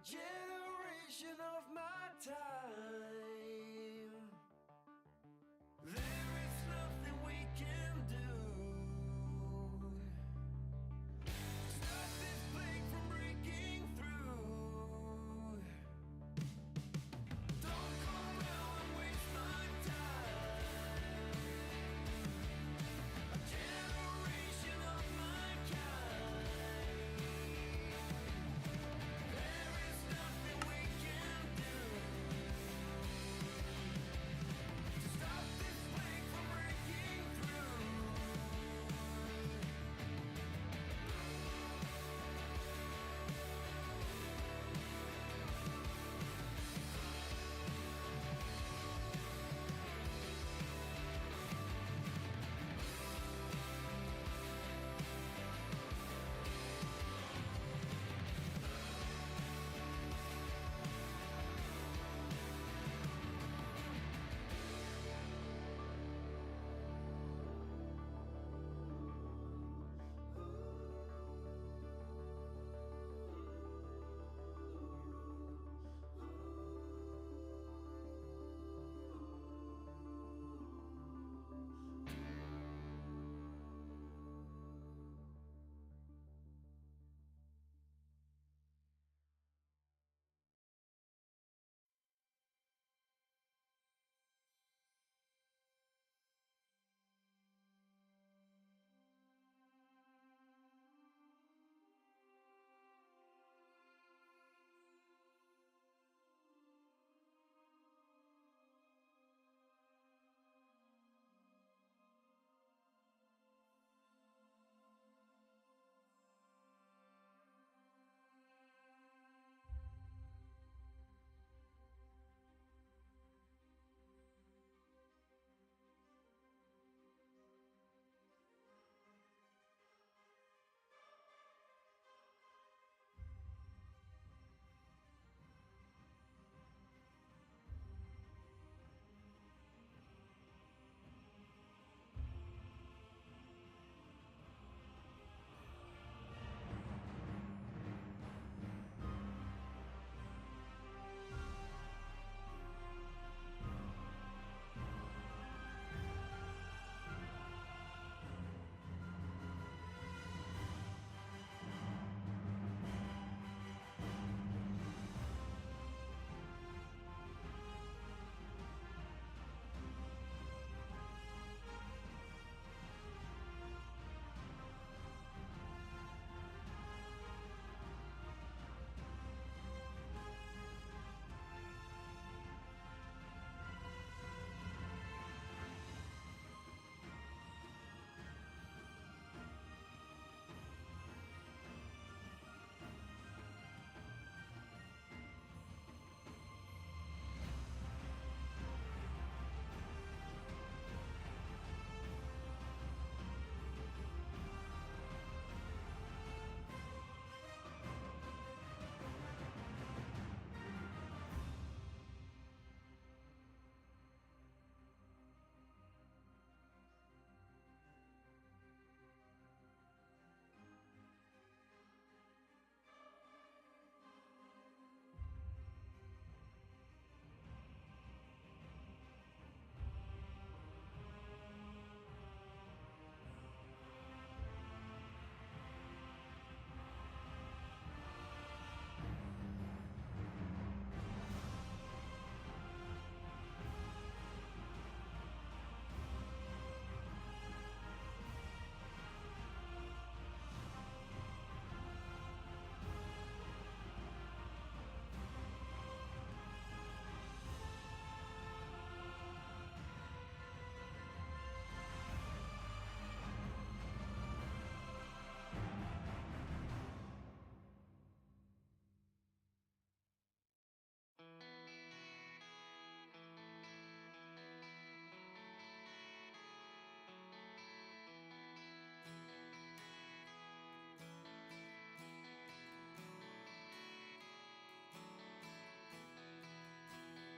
a generation of my time. There is nothing we can do. Stop this plague from breaking through. Don't come round and waste my time. A generation of mankind. There is nothing we can do to stop this plague from breaking through.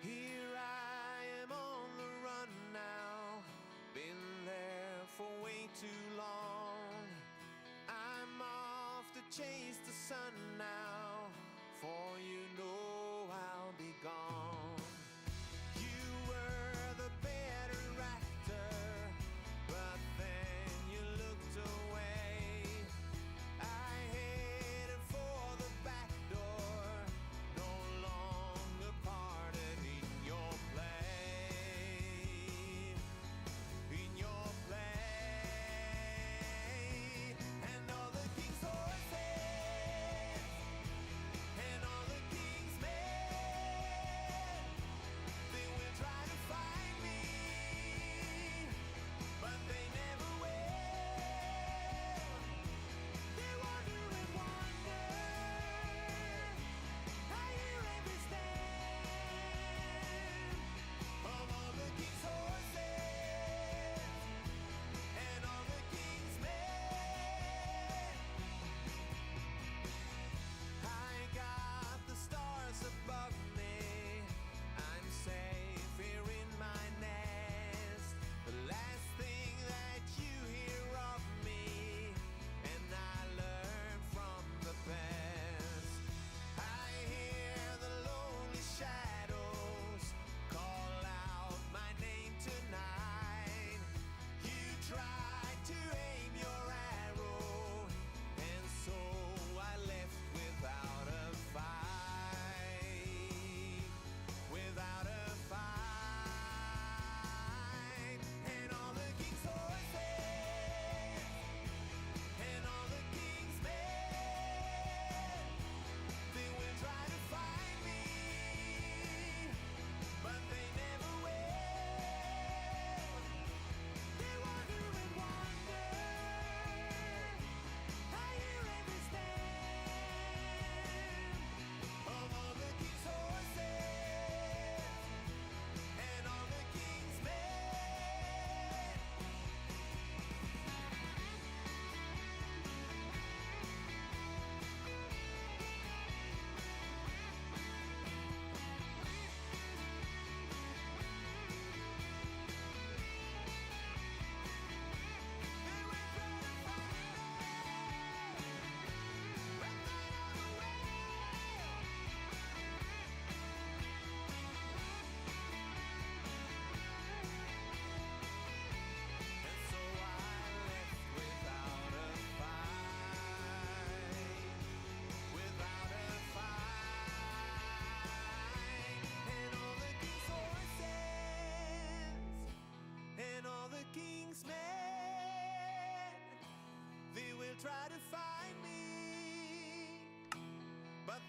Here I am on the run now, been there for way too long. I'm off to chase the sun now, for you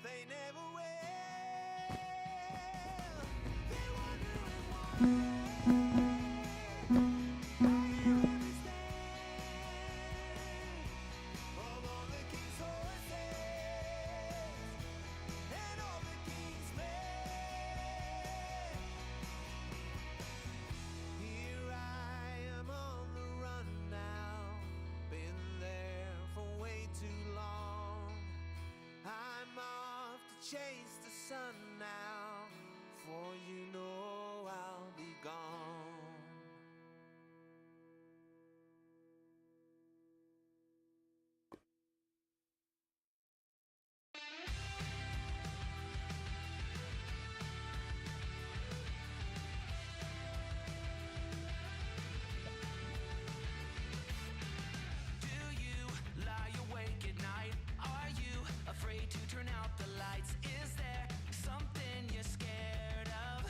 they never will. They're wondering why. Chase the sun now, for you know I'll be gone. Do you lie awake at night? Are you afraid to turn out the lights? Is there something you're scared of?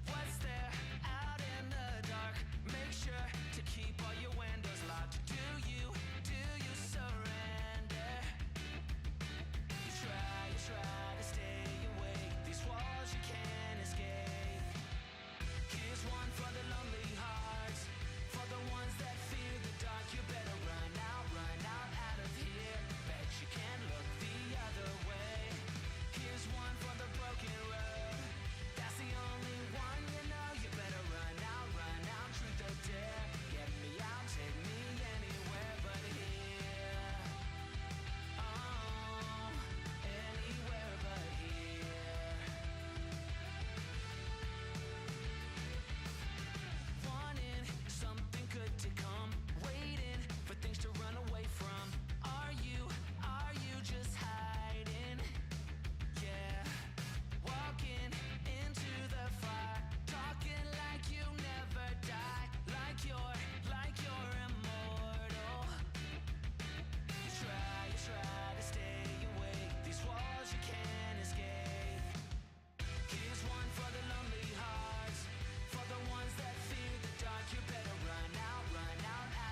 What's there out in the dark? Make sure to keep all your windows locked. Do you surrender? You try to stay awake. These walls you can't escape. Here's one for the lonely hearts, for the ones that fear the dark. You better run out of here. Bet you can't look the other way. Here's one for the broken road. That's the only one you know. You better run out, truth or dare. Get me out, take me anywhere but here. Oh, anywhere but here. Wanting something good to come, waiting for things to run away from. Are you just hiding? Yeah, walking into the fire, talking like you never die, like you're immortal. You try to stay awake. These walls you can't escape. Here's one for the lonely hearts, for the ones that fear the dark. You better run out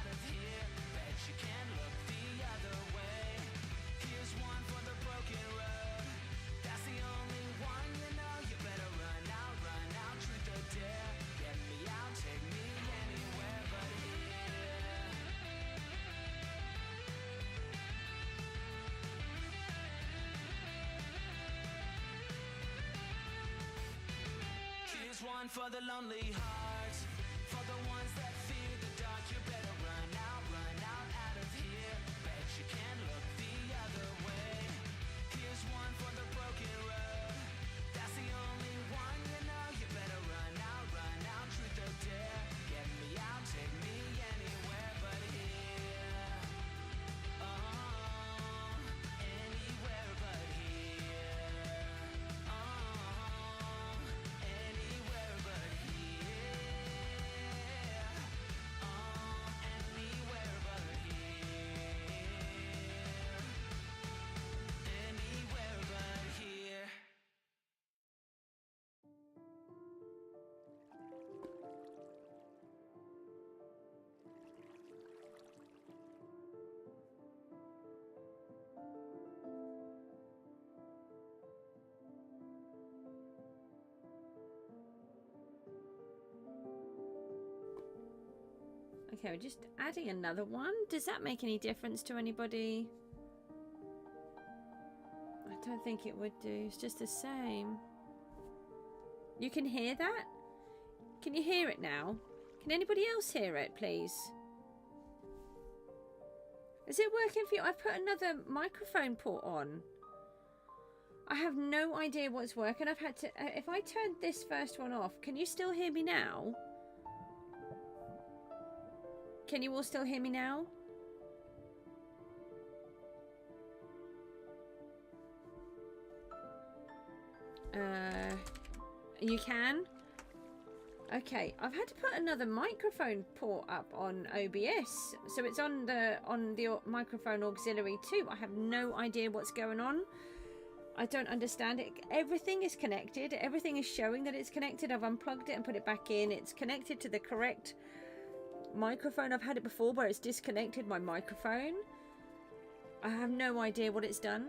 of here. Bet you can't look the other way. Here's one for the broken road. That's the only one you know. You better run out, truth or dare. Get me out, take me anywhere but here. Here's one for the lonely hearts, for the ones that fear the dark. You better run out of here. Bet you can't look the other way. Here's one for the broken road. That's the only one you know. You better run out, truth or dare. Get me out, take me anywhere but here. Oh, anywhere but here. Oh, anywhere but here. Oh, anywhere but here. Anywhere but here. Okay, we're just adding another one. Does that make any difference to anybody? I don't think it would do. It's just the same. You can hear that? Can you hear it now? Can anybody else hear it, please? Is it working for you? I've put another microphone port on. I have no idea what's working. I've had to... if I turned this first one off, can you still hear me now? Can you all still hear me now? You can? Okay, I've had to put another microphone port up on OBS, so it's on the microphone auxiliary too. I have no idea what's going on. I don't understand it. Everything is connected. Everything is showing that it's connected. I've unplugged it and put it back in. It's connected to the correct microphone. I've had it before where it's disconnected my microphone. I have no idea what it's done.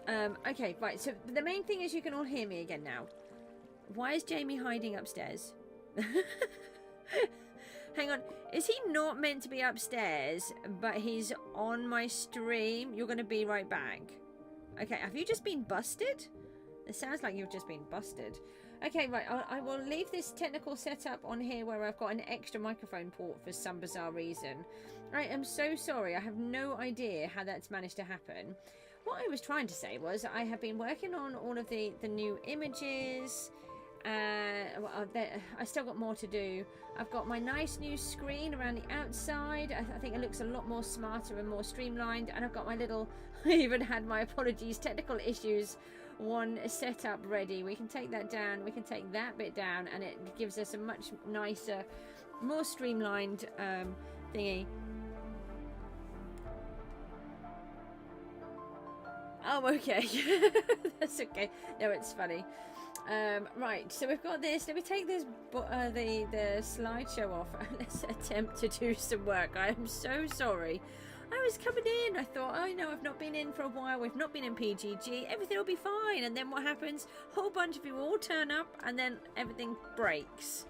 Okay, right. So the main thing is you can all hear me again now. Why is Jamie hiding upstairs? Hang on. Is he not meant to be upstairs, but he's on my stream? You're going to be right back. Okay, have you just been busted? It sounds like you've just been busted. Okay, right. I will leave this technical setup on here where I've got an extra microphone port for some bizarre reason. I am so sorry. I have no idea how that's managed to happen. What I was trying to say was I have been working on all of the new images. I still got more to do. I've got my nice new screen around the outside. I think it looks a lot more smarter and more streamlined. And I've got my little, I even had my apologies, technical issues one setup ready. We can take that down. We can take that bit down. And it gives us a much nicer, more streamlined thingy. Oh, okay. That's okay. No, it's funny. Right, so we've got this. Let me take this the slideshow off. Let's attempt to do some work. I am so sorry. I was coming in. I thought, oh no, I've not been in for a while. We've not been in PGG. Everything will be fine. And then what happens? A whole bunch of you all turn up, and then everything breaks.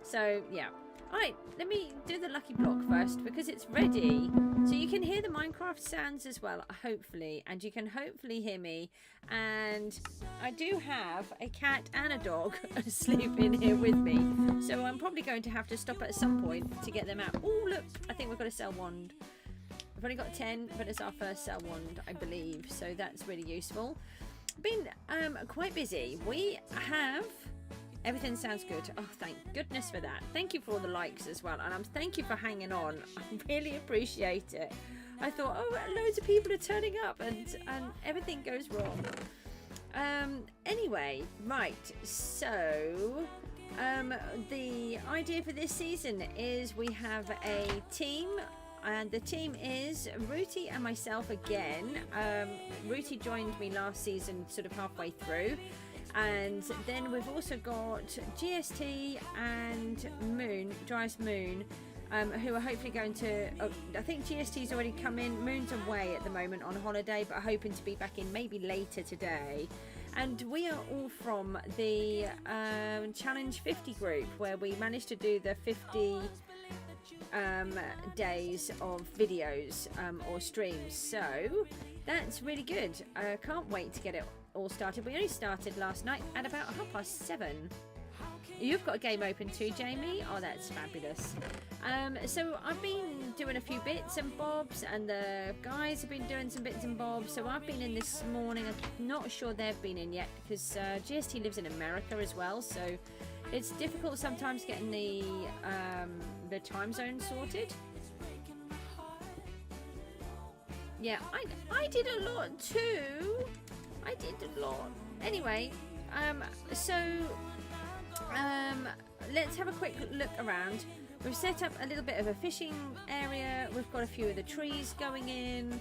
So yeah. Alright, let me do the lucky block first because it's ready. So you can hear the Minecraft sounds as well, hopefully. And you can hopefully hear me. And I do have a cat and a dog asleep in here with me. So I'm probably going to have to stop at some point to get them out. Oh, look, I think we've got a cell wand. We've only got 10, but it's our first cell wand, I believe. So that's really useful. Been quite busy. We have... Everything sounds good. Oh, thank goodness for that. Thank you for all the likes as well. And thank you for hanging on. I really appreciate it. I thought, oh, loads of people are turning up and everything goes wrong. Anyway, right. So, the idea for this season is we have a team. And the team is Rooty and myself again. Rooty joined me last season sort of halfway through. And then we've also got GST and Dryas Moon, who are hopefully going to... I think GST's already come in. Moon's away at the moment on holiday, but hoping to be back in maybe later today. And we are all from the Challenge 50 group, where we managed to do the 50 days of videos or streams. So that's really good. I can't wait to get it all started. We only started last night at about 7:30. You've got a game open too, Jamie. Oh, that's fabulous. So I've been doing a few bits and bobs, and the guys have been doing some bits and bobs. So I've been in this morning. I'm not sure they've been in yet because GST lives in America as well, so it's difficult sometimes getting the time zone sorted. Yeah, I did a lot too. I did a lot. Anyway, let's have a quick look around. We've set up a little bit of a fishing area. We've got a few of the trees going in.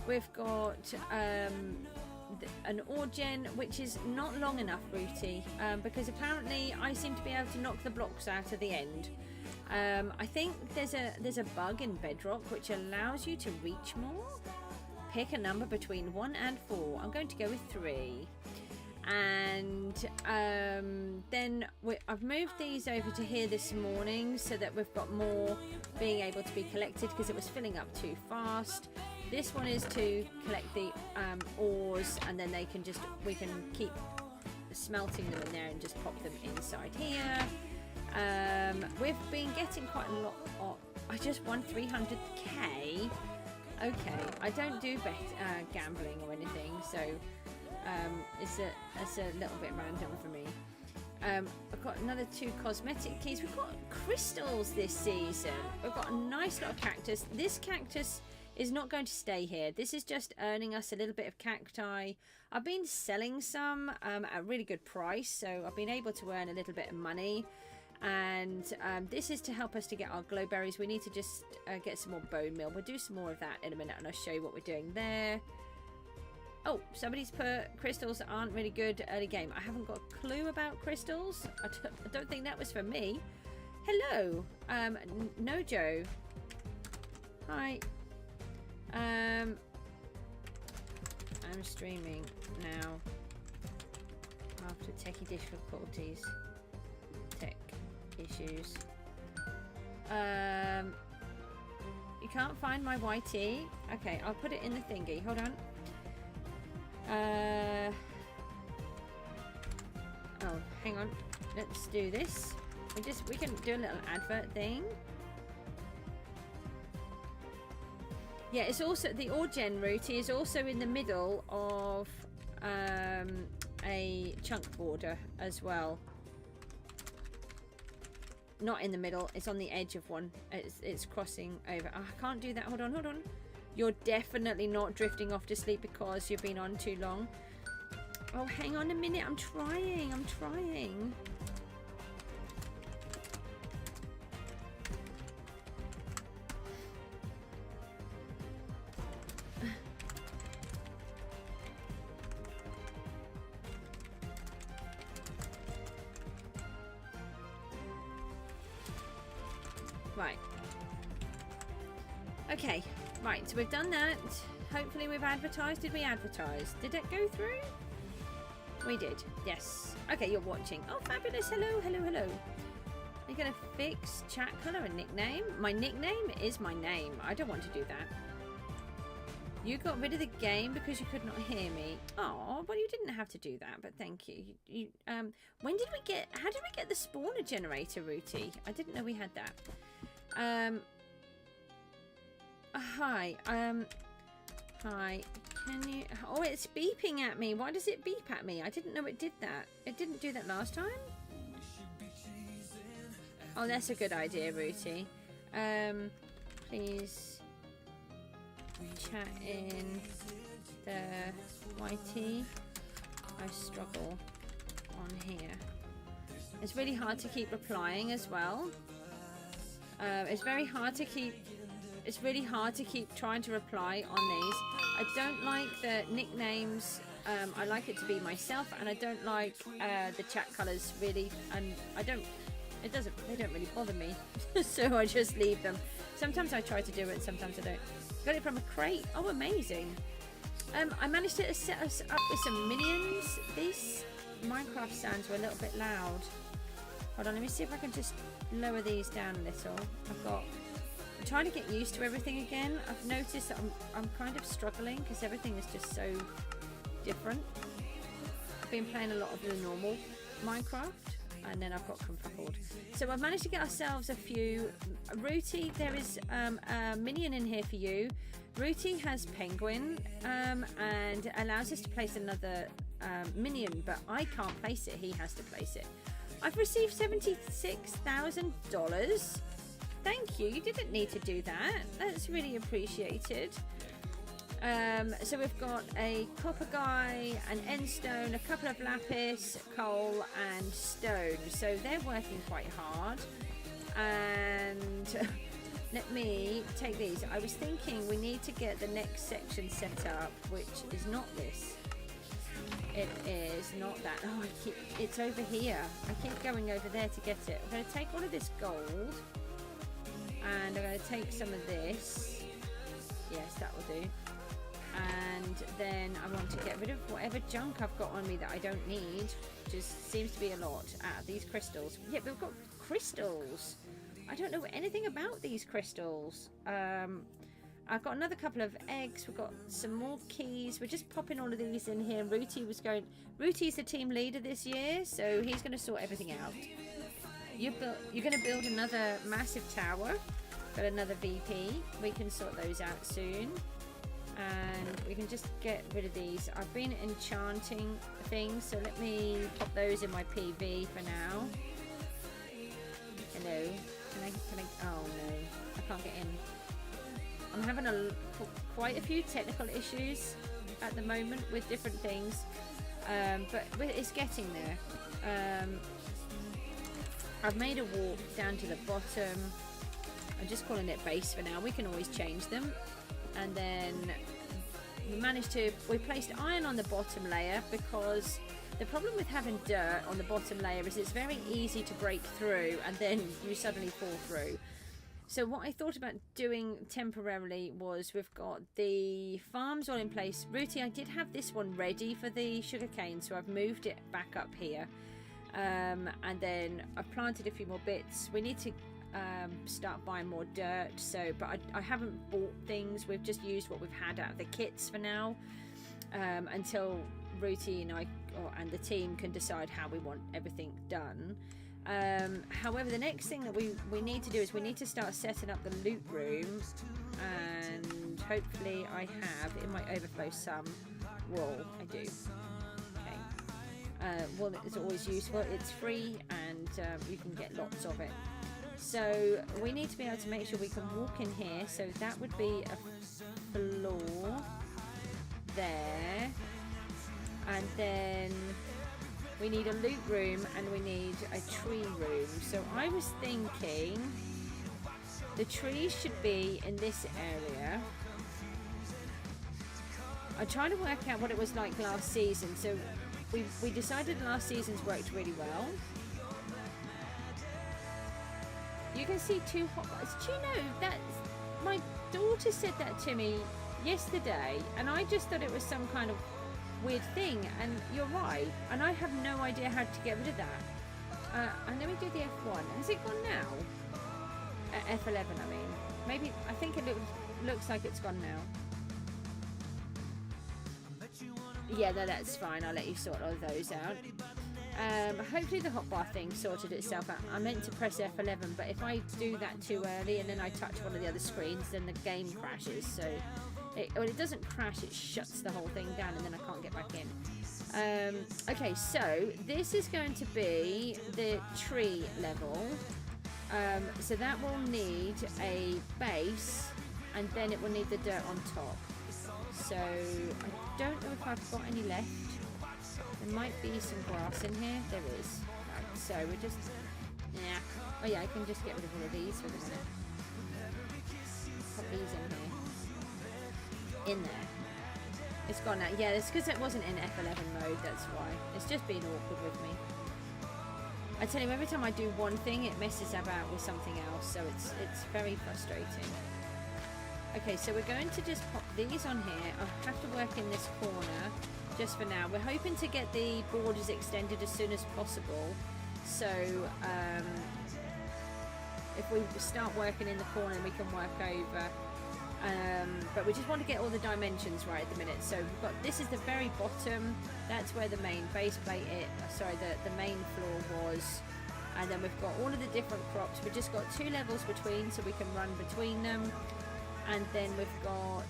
We've got an ore gen, which is not long enough, Rooty, because apparently I seem to be able to knock the blocks out at the end. I think there's a bug in Bedrock which allows you to reach more. Pick a number between 1 and 4. I'm going to go with 3. And then I've moved these over to here this morning so that we've got more being able to be collected because it was filling up too fast. This one is to collect the ores, and then we can keep smelting them in there and just pop them inside here. We've been getting quite a lot of... I just won 300k. Okay, I don't do bet gambling or anything, so it's a little bit random for me. I've got another 2 cosmetic keys. We've got crystals this season. We've got a nice lot of cactus. This cactus is not going to stay here. This is just earning us a little bit of cacti. I've been selling some at a really good price, so I've been able to earn a little bit of money. And this is to help us to get our glowberries. We need to just get some more bone meal. We'll do some more of that in a minute, and I'll show you what we're doing there. Oh, somebody's put crystals aren't really good early game. I haven't got a clue about crystals. I don't think that was for me. Hello, Nojo. Hi. I'm I'm streaming now after techie difficulties. Tech issues. You can't find my YT. Okay, I'll put it in the thingy. Hold on. Oh, hang on. Let's do this. We can do a little advert thing. Yeah, it's also the Orgen route is also in the middle of a chunk border as well. Not in the middle, it's on the edge of one. It's crossing over. Oh, I can't do that. Hold on, hold on. You're definitely not drifting off to sleep because you've been on too long. Oh, hang on a minute. I'm trying. I'm trying. Right. Okay. Right, so we've done that. Hopefully we've advertised. Did we advertise? Did it go through? We did. Yes. Okay, you're watching. Oh, fabulous. Hello, hello, hello. Are you going to fix chat colour and nickname? My nickname is my name. I don't want to do that. You got rid of the game because you could not hear me. Oh, well, you didn't have to do that, but thank you. When did we get... How did we get the spawner generator, Rooty? I didn't know we had that. Hi. Hi. Can you... Oh, it's beeping at me. Why does it beep at me? I didn't know it did that. It didn't do that last time. Oh, that's a good idea, Rooty. Please chat in the YT. I struggle on here. It's really hard to keep replying as well. It's very hard to keep... It's really hard to keep trying to reply on these. I don't like the nicknames. I like it to be myself, and I don't like the chat colours really. And I don't. It doesn't. They don't really bother me, so I just leave them. Sometimes I try to do it, sometimes I don't. Got it from a crate. Oh, amazing! I managed to set us up with some minions. These Minecraft sounds were a little bit loud. Hold on, let me see if I can just lower these down a little. I'm trying to get used to everything again. I've noticed that I'm kind of struggling because everything is just so different. I've been playing a lot of the normal Minecraft, and then I've got confuzzled. So I've managed to get ourselves a few. Rooty, there is a minion in here for you. Rooty has penguin and allows us to place another minion, but I can't place it. He has to place it. I've received $76,000. Thank you. You didn't need to do that. That's really appreciated. So we've got a copper guy, an endstone, a couple of lapis, coal, and stone. So they're working quite hard. And let me take these. I was thinking we need to get the next section set up, which is not this. It is not that. Oh, it's over here. I keep going over there to get it. I'm going to take all of this gold. And I'm going to take some of this. Yes, that will do. And then I want to get rid of whatever junk I've got on me that I don't need. Just seems to be a lot. These crystals. Yeah, we've got crystals. I don't know anything about these crystals. I've got another couple of eggs. We've got some more keys. We're just popping all of these in here. Rooty's the team leader this year, so he's going to sort everything out. You're going to build another massive tower. Got another VP. We can sort those out soon. And we can just get rid of these. I've been enchanting things, so let me pop those in my PV for now. Hello. Can I? Oh no, I can't get in. I'm having quite a few technical issues at the moment with different things, but it's getting there. I've made a walk down to the bottom. I'm just calling it base for now. We can always change them. And then we placed iron on the bottom layer because the problem with having dirt on the bottom layer is it's very easy to break through and then you suddenly fall through. So what I thought about doing temporarily was, we've got the farms all in place. Rooty, I did have this one ready for the sugarcane, so I've moved it back up here. And then I've planted a few more bits. We need to start buying more dirt, so but I haven't bought things. We've just used what we've had out of the kits for now, until Rooty and I and the team can decide how we want everything done. However, the next thing that we need to do is we need to start setting up the loot room, and hopefully I have, it might overflow some wool. I do. Okay. Wool is always useful. It's free, and you can get lots of it. So we need to be able to make sure we can walk in here. So that would be a floor there, and then we need a loot room, and we need a tree room. So I was thinking the trees should be in this area. I'm trying to work out what it was like last season. So we decided last season's worked really well. You can see 2 hotbars. Do you know that my daughter said that to me yesterday, and I just thought it was some kind of weird thing, and you're right, and I have no idea how to get rid of that. And let me do the F1. Has it gone now? F11, I mean. Maybe, I think it looks like it's gone now. Yeah, no, that's fine. I'll let you sort all those out. Hopefully the hotbar thing sorted itself out. I meant to press F11, but if I do that too early and then I touch one of the other screens, then the game crashes. So it doesn't crash, it shuts the whole thing down, and then I can't get back in. Okay, so this is going to be the tree level. So that will need a base, and then it will need the dirt on top. So I don't know if I've got any left. There might be some grass in here. There is. Right, so we're just... Yeah. Oh yeah, I can just get rid of all of these for the minute. Pop these in here. In there. It's gone now. Yeah, it's because it wasn't in F11 mode, that's why. It's just being awkward with me. I tell you, every time I do one thing, it messes about with something else, so it's very frustrating. Okay, so we're going to just pop these on here. I'll have to work in this corner just for now. We're hoping to get the borders extended as soon as possible. So if we start working in the corner, we can work over. But we just want to get all the dimensions right at the minute. So we've got, this is the very bottom. That's where the main base plate the main floor was. And then we've got all of the different crops. We've just got 2 levels between, so we can run between them. And then we've got,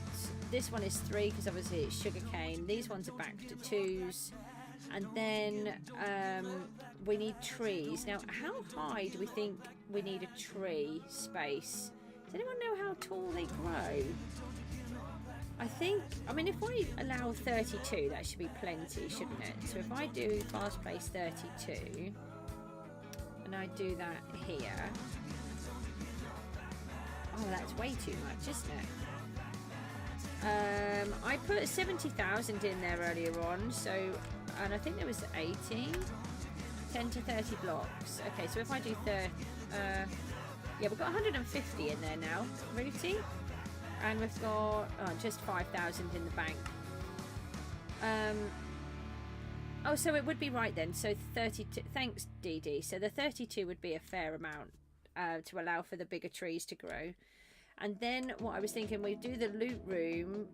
this one is 3 because obviously it's sugarcane. These ones are back to 2s. And then we need trees. Now, how high do we think we need a tree space? Does anyone know how tall they grow? I think, I mean, if I allow 32, that should be plenty, shouldn't it? So if I do fast place 32, and I do that here, oh, that's way too much, isn't it? I put 70,000 in there earlier on, so, and I think there was 18, 10 to 30 blocks. Okay, so if I do 30, yeah, we've got 150 in there now, Rooty, and we've got just 5,000 in the bank. Oh, so it would be right then. So 32. Thanks, DD. So the 32 would be a fair amount to allow for the bigger trees to grow. And then what I was thinking, we do the loot room.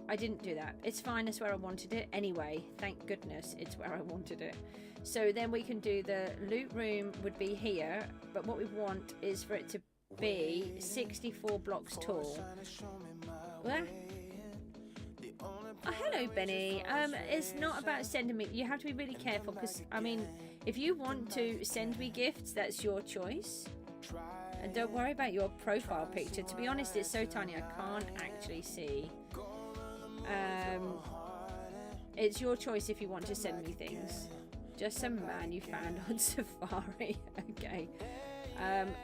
I didn't do that. It's fine. That's where I wanted it anyway. Thank goodness it's where I wanted it. So then we can do the loot room would be here, but what we want is for it to be 64 blocks tall. Oh, hello, Benny. It's not about sending me. You have to be really careful because, I mean, if you want to send me gifts, that's your choice. And don't worry about your profile picture. To be honest, it's so tiny I can't actually see. It's your choice if you want to send me things. Just some man you found on Safari. Okay.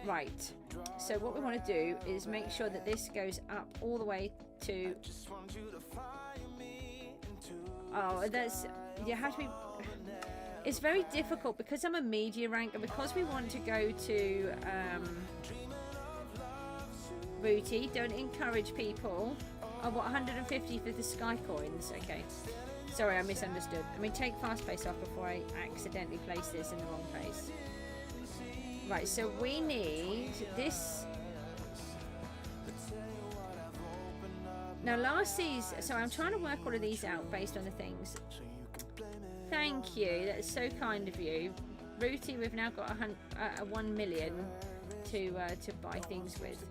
Right. So what we want to do is make sure that this goes up all the way to... Oh, that's... You have to be... It's very difficult because I'm a media rank and because we want to go to... Rooty, don't encourage people. Oh, what, 150 for the sky coins? Okay. Sorry, I misunderstood. I mean, take fast pace off before I accidentally place this in the wrong place. Right, so we need this. Now, last season, so I'm trying to work all of these out based on the things. Thank you, that is so kind of you. Rooty, we've now got a 1 million to buy things with.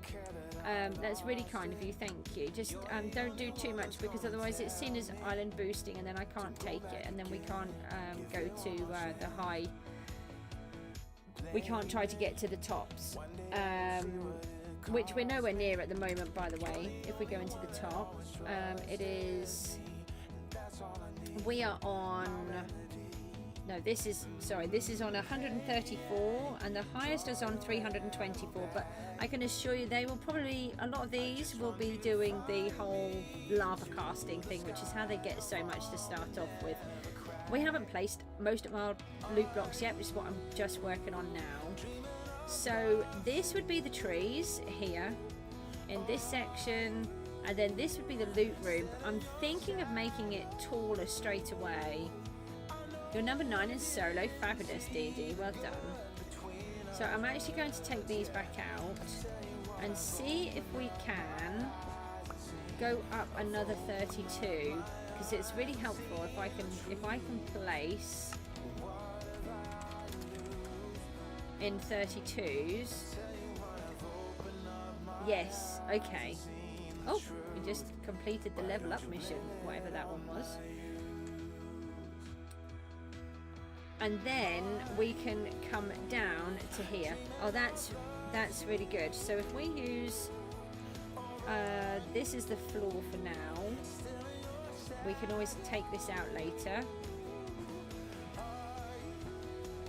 That's really kind of you, thank you. Just don't do too much, because otherwise it's seen as island boosting and then I can't take it, and then we can't go to the high. We can't try to get to the tops, which we're nowhere near at the moment, by the way. If we go into the top, it is, we are on, no, this is, sorry, this is on 134 and the highest is on 324, but I can assure you they will probably, a lot of these will be doing the whole lava casting thing, which is how they get so much to start off with. We haven't placed most of our loot blocks yet, which is what I'm just working on now. So this would be the trees here in this section, and then this would be the loot room. I'm thinking of making it taller straight away. You're number 9 in solo. Fabulous, DD. Well done. So I'm actually going to take these back out and see if we can go up another 32, because it's really helpful if I can place in 32s. Yes, okay. Oh, we just completed the level up mission, whatever that one was. And then we can come down to here. Oh, that's really good. So if we use this is the floor for now. We can always take this out later.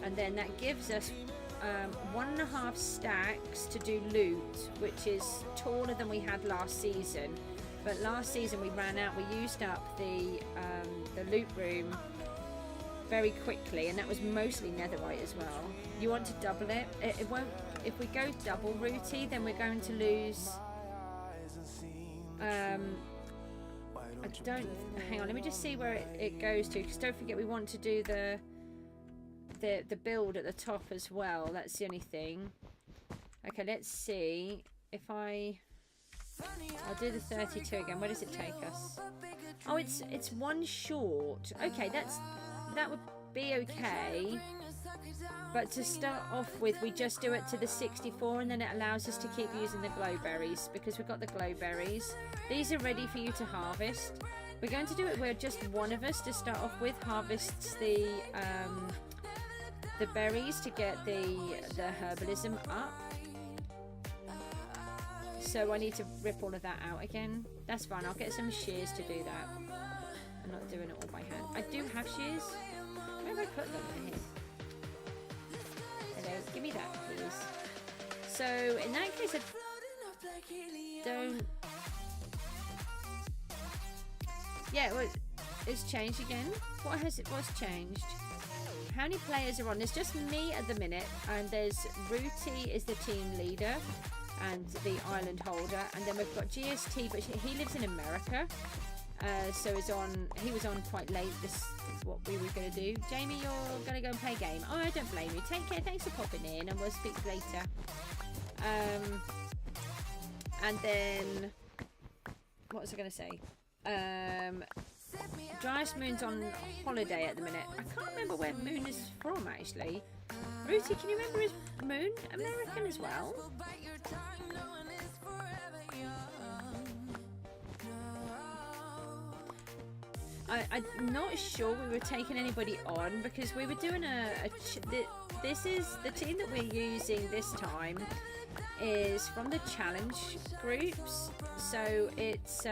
And then that gives us 1.5 stacks to do loot, which is taller than we had last season. But last season we ran out. We used up the loot room very quickly, and that was mostly netherite as well. You want to double it. It won't. If we go double Rooty, then we're going to lose. I don't. Hang on. Let me just see where it goes to. Because don't forget, we want to do the build at the top as well. That's the only thing. Okay, let's see if I'll do the 32 again. Where does it take us? Oh, it's one short. Okay, that would be okay. But to start off with, we just do it to the 64, and then it allows us to keep using the glowberries, because we've got the glowberries. These are ready for you to harvest. We're going to do it where just one of us to start off with harvests the berries to get the herbalism up. So I need to rip all of that out again. That's fine, I'll get some shears to do that. I'm not doing it all by hand. I do have shears. Where have I put them in here? Hello, give me that, please. So in that case, I don't. Yeah, well, it's changed again. What's changed? How many players are on? There's just me at the minute, and there's Rooty is the team leader and the island holder, and then we've got GST, but he lives in America, so he was on quite late. This is what we were going to do. Jamie, you're going to go and play a game. Oh, I don't blame you. Take care. Thanks for popping in, and we'll speak later. And then what was I going to say? Driest Moon's on holiday at the minute. I can't remember where Moon is from, actually. Rooty, can you remember his Moon? American as well? I'm not sure we were taking anybody on, because we were doing this is the team that we're using this time is from the challenge groups. So it's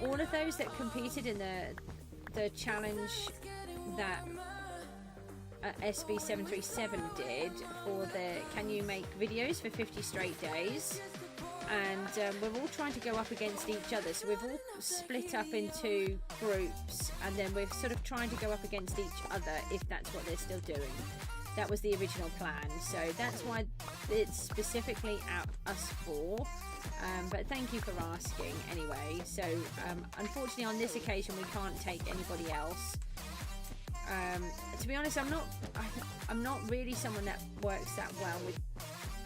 all of those that competed in the challenge that SB737 did for the can you make videos for 50 straight days, and we're all trying to go up against each other. So we've all split up into groups, and then we're sort of trying to go up against each other, if that's what they're still doing. That was the original plan, so that's why it's specifically us four. But thank you for asking anyway. So unfortunately on this occasion we can't take anybody else. To be honest, I'm not really someone that works that well with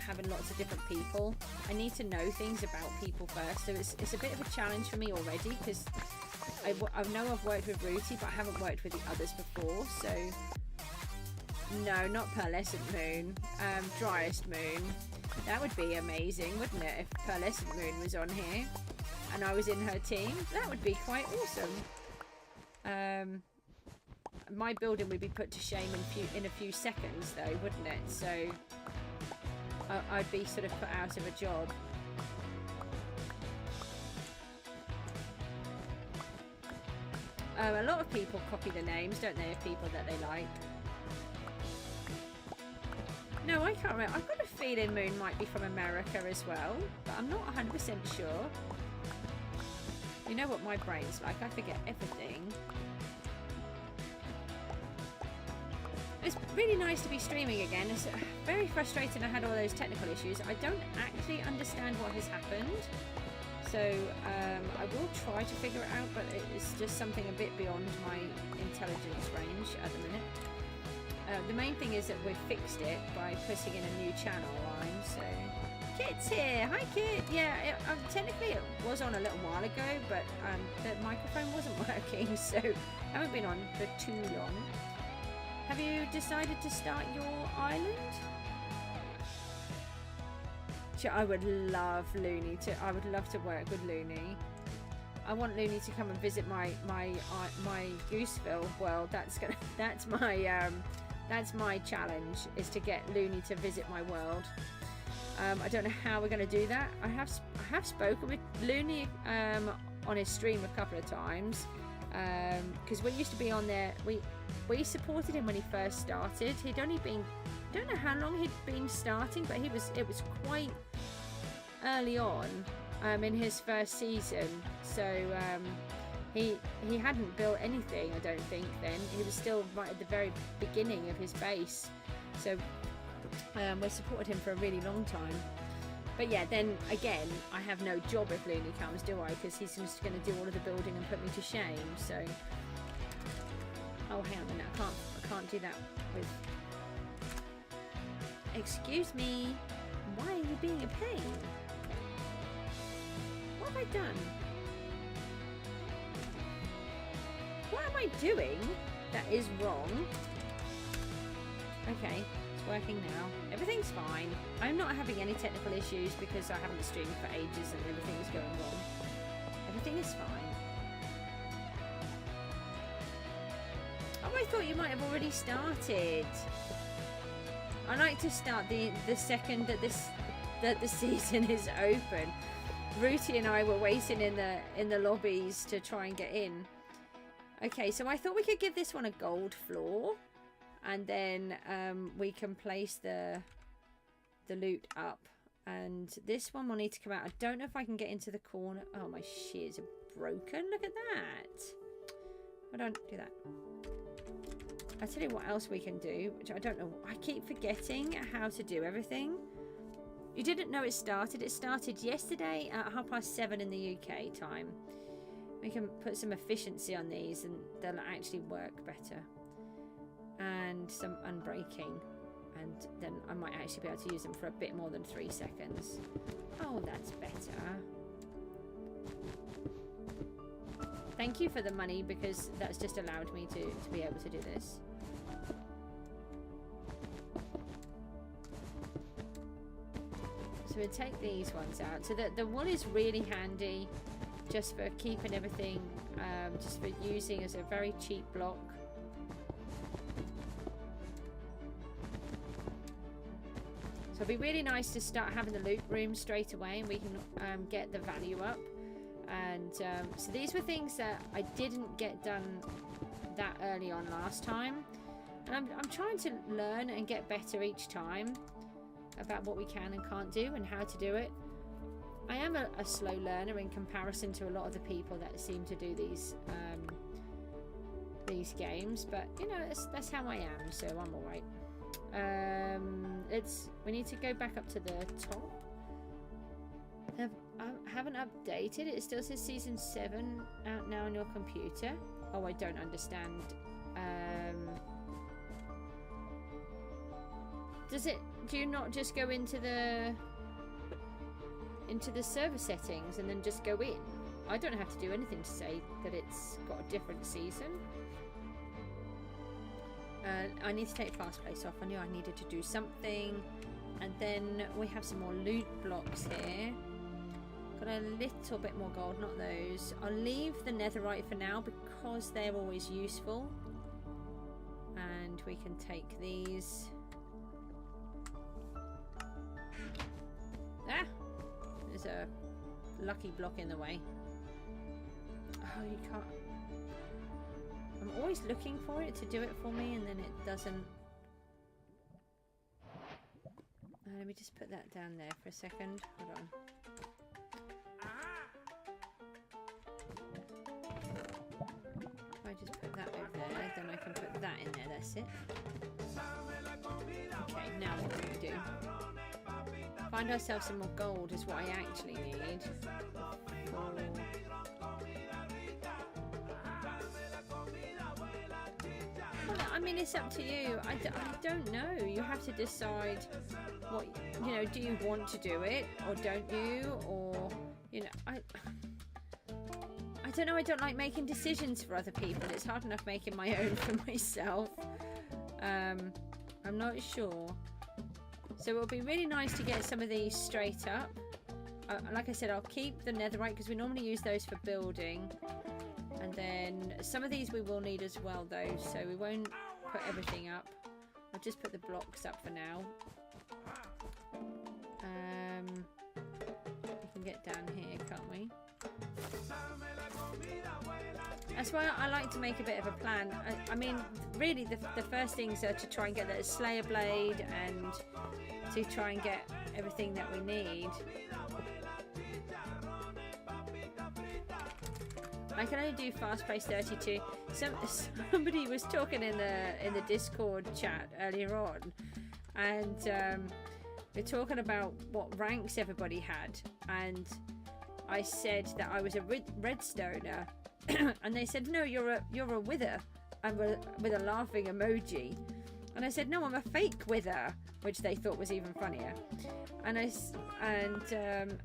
having lots of different people. I need to know things about people first, so it's a bit of a challenge for me already, because I know I've worked with Rooty, but I haven't worked with the others before. So no, not Pearlescent Moon, Driest Moon. That would be amazing, wouldn't it, if Pearlescent Moon was on here and I was in her team? That would be quite awesome. My building would be put to shame in a few seconds though, wouldn't it? So I'd be sort of put out of a job. A lot of people copy the names, don't they, of people that they like. No, I can't remember. I've got a feeling Moon might be from America as well, but I'm not 100% sure. You know what my brain's like, I forget everything. It's really nice to be streaming again. It's very frustrating I had all those technical issues. I don't actually understand what has happened. So I will try to figure it out, but it's just something a bit beyond my intelligence range at the minute. The main thing is that we've fixed it by putting in a new channel line. So Kit's here. Hi Kit. Yeah, technically it was on a little while ago, but the microphone wasn't working, so I haven't been on for too long. Have you decided to start your island? I would love Looney to. I would love to work with Looney. I want Looney to come and visit my Gooseville world. That's my challenge, is to get Looney to visit my world. I don't know how we're going to do that. I have spoken with Looney on his stream a couple of times, because we used to be on there. We supported him when he first started. He'd only been, I don't know how long he'd been starting, but it was quite early on in his first season. So he hadn't built anything, I don't think, then. He was still right at the very beginning of his base. So we supported him for a really long time. But yeah, then again, I have no job if Looney comes, do I? Because he's just going to do all of the building and put me to shame. So, oh, hang on a minute, I can't do that with. Excuse me, why are you being a pain? What have I done? What am I doing that is wrong? Okay. Working now. Everything's fine. I'm not having any technical issues because I haven't streamed for ages and everything is going wrong. Everything is fine. Oh, I thought you might have already started. I like to start the second that the season is open. Rooty and I were waiting in the lobbies to try and get in. Okay, so I thought we could give this one a gold floor. And then we can place the loot up. And this one will need to come out. I don't know if I can get into the corner. Oh, my shears are broken. Look at that. I don't do that. I'll tell you what else we can do, which I don't know. I keep forgetting how to do everything. You didn't know it started. It started yesterday at 7:30 in the UK time. We can put some efficiency on these and they'll actually work better. And some unbreaking, and then I might actually be able to use them for a bit more than 3 seconds. Oh, that's better. Thank you for the money, because that's just allowed me to be able to do this. So we'll take these ones out. So the wool is really handy just for keeping everything, just for using as a very cheap block. So it'd be really nice to start having the loot room straight away, and we can get the value up. And so these were things that I didn't get done that early on last time. And I'm trying to learn and get better each time about what we can and can't do and how to do it. I am a slow learner in comparison to a lot of the people that seem to do these games. But, you know, that's how I am, so I'm alright. We need to go back up to the top. I haven't updated. It still says season 7 out now on your computer. Oh, I don't understand. Do you not just go into the server settings and then just go in? I don't have to do anything to say that it's got a different season. I need to take fast place off. I knew I needed to do something. And then we have some more loot blocks here. Got a little bit more gold, not those. I'll leave the netherite for now because they're always useful. And we can take these. Ah! There's a lucky block in the way. Oh, you can't. I'm always looking for it to do it for me and then it doesn't. Let me just put that down there for a second. Hold on. If I just put that over there, then I can put that in there. That's it. Okay, now what do we do? Find ourselves some more gold is what I actually need. Well, I mean, it's up to you. I don't know. You have to decide what, you know, do you want to do it or don't you? Or, you know, I don't know. I don't like making decisions for other people. It's hard enough making my own for myself. I'm not sure. So it would be really nice to get some of these straight up. Like I said, I'll keep the netherite because we normally use those for building. And then some of these we will need as well though, so we won't put everything up. I'll just put the blocks up for now. We can get down here, can't we? That's why I like to make a bit of a plan. I mean, really the first things are to try and get that Slayer Blade and to try and get everything that we need. I can only do fast pace 32. Somebody was talking in the Discord chat earlier on, and we're talking about what ranks everybody had, and I said that I was a redstoner, and they said no, you're a wither, and with a laughing emoji, and I said no, I'm a fake wither, which they thought was even funnier. And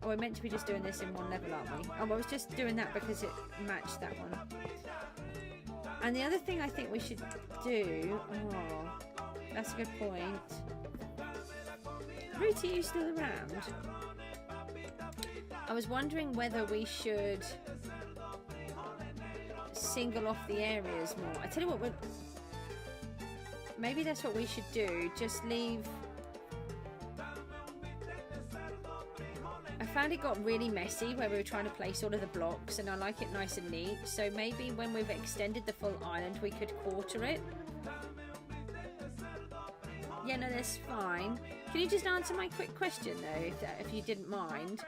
we're meant to be just doing this in one level, aren't we? Oh, I was just doing that because it matched that one. And the other thing I think we should do, oh, that's a good point. Ruti, are you still around? I was wondering whether we should single off the areas more. I tell you what, maybe that's what we should do. Just leave. I found it got really messy where we were trying to place all of the blocks, and I like it nice and neat. So maybe when we've extended the full island, we could quarter it. Yeah, no, that's fine. Can you just answer my quick question though, if you didn't mind?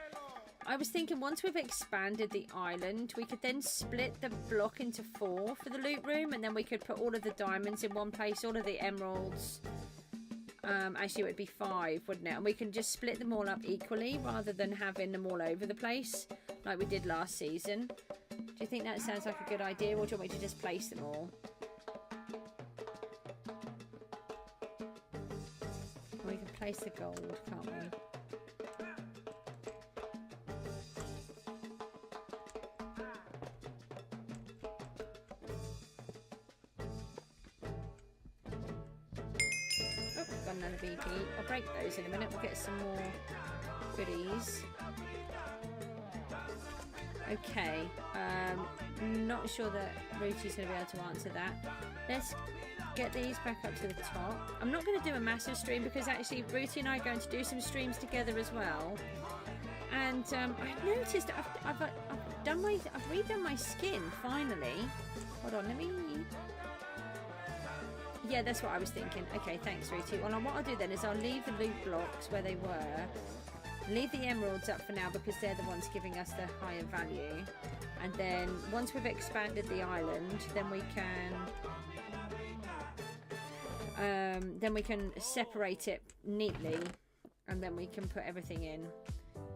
I was thinking once we've expanded the island, we could then split the block into 4 for the loot room, and then we could put all of the diamonds in one place, all of the emeralds. Actually, it would be 5, wouldn't it? And we can just split them all up equally rather than having them all over the place like we did last season. Do you think that sounds like a good idea, or do you want me to just place them all? Or we can place the gold, can't we? Another BP. I'll break those in a minute. We'll get some more goodies. Okay. Not sure that Ruti's going to be able to answer that. Let's get these back up to the top. I'm not going to do a massive stream because actually Ruti and I are going to do some streams together as well. And I've noticed I've redone my skin finally. Hold on, let me. Yeah, that's what I was thinking. Okay, thanks, Ruti. Well, what I'll do then is I'll leave the loot blocks where they were. Leave the emeralds up for now because they're the ones giving us the higher value. And then once we've expanded the island, then we can then we can separate it neatly, and then we can put everything in.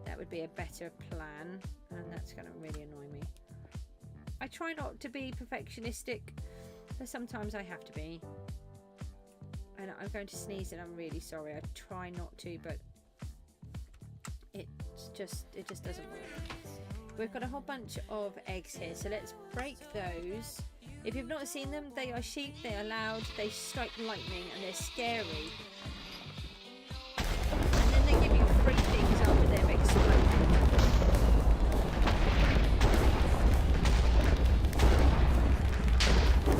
That would be a better plan, and that's going to really annoy me. I try not to be perfectionistic, but sometimes I have to be. And I'm going to sneeze, and I'm really sorry. I try not to, but it just doesn't work. We've got a whole bunch of eggs here, so let's break those. If you've not seen them, they are sheep, they are loud, they strike lightning, and they're scary. And then they give you free things after they've exploded.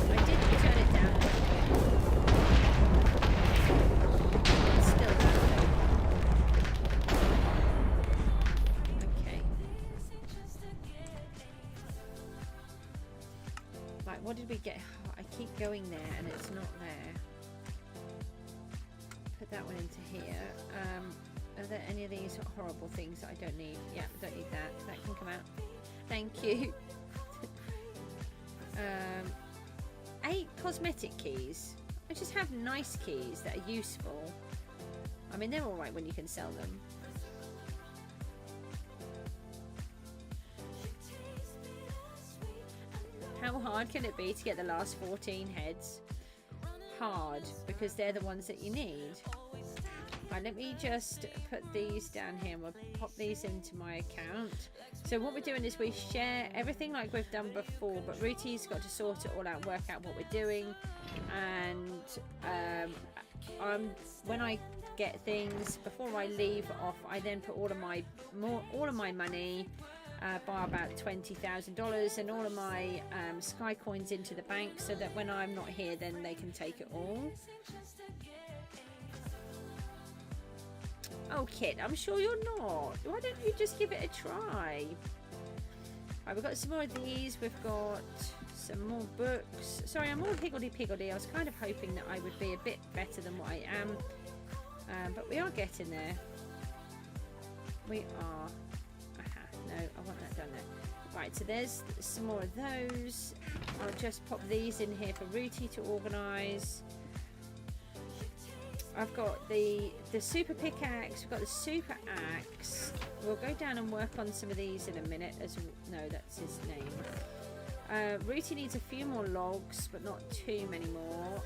I did turn it down a little bit. It's still loud. Okay. Right, what did we get? Oh, I keep going there and it's not there. Put that one into here. Are there any of these horrible things that I don't need? Yeah, don't need that. That can come out. Thank you. 8 cosmetic keys. I just have nice keys that are useful. I mean, they're alright when you can sell them. How hard can it be to get the last 14 heads? Hard, because they're the ones that you need. Right, let me just put these down here and we'll pop these into my account. So what we're doing is we share everything like we've done before, but Ruti's got to sort it all out, work out what we're doing, and when I get things, before I leave off, I then put all of my money, bar about $20,000, and all of my Sky coins into the bank, so that when I'm not here, then they can take it all. Oh, Kit, I'm sure you're not. Why don't you just give it a try? Right, we've got some more of these. We've got some more books. Sorry, I'm all higgledy-piggledy. I was kind of hoping that I would be a bit better than what I am. But we are getting there. We are. Aha, no, I want that done there. Right, so there's some more of those. I'll just pop these in here for Ruti to organise. I've got the super pickaxe, we've got the super axe. We'll go down and work on some of these in a minute. No, that's his name. Ruti needs a few more logs, but not too many more.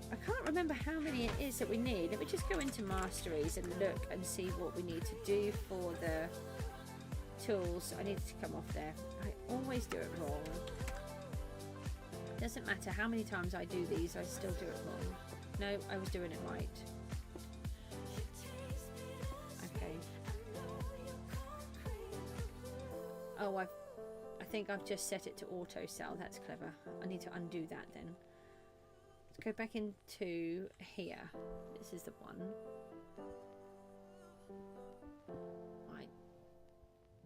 I can't remember how many it is that we need. Let me just go into masteries and look and see what we need to do for the tools. I need to come off there. I always do it wrong. Doesn't matter how many times I do these, I still do it wrong. No, I was doing it right. Okay. Oh, I think I've just set it to auto sell. That's clever. I need to undo that then. Let's go back into here. This is the one. Right.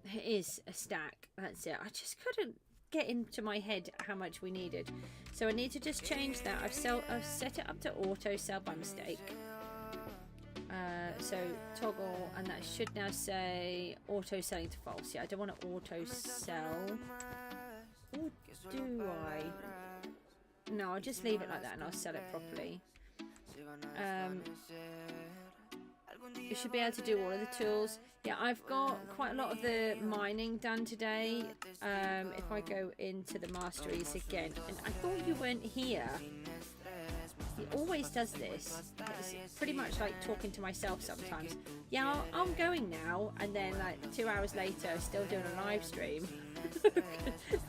It is a stack. That's it. I just couldn't get into my head how much we needed, so I need to just change that. I've set it up to auto sell by mistake, so toggle, and that should now say auto selling to false. Yeah, I don't want to auto sell, or do I? No, I'll just leave it like that and I'll sell it properly. You should be able to do all of the tools. Yeah, I've got quite a lot of the mining done today. If I go into the masteries again, and I thought you weren't here. He always does this. It's pretty much like talking to myself sometimes. Yeah, I'm going now, and then like 2 hours later, still doing a live stream.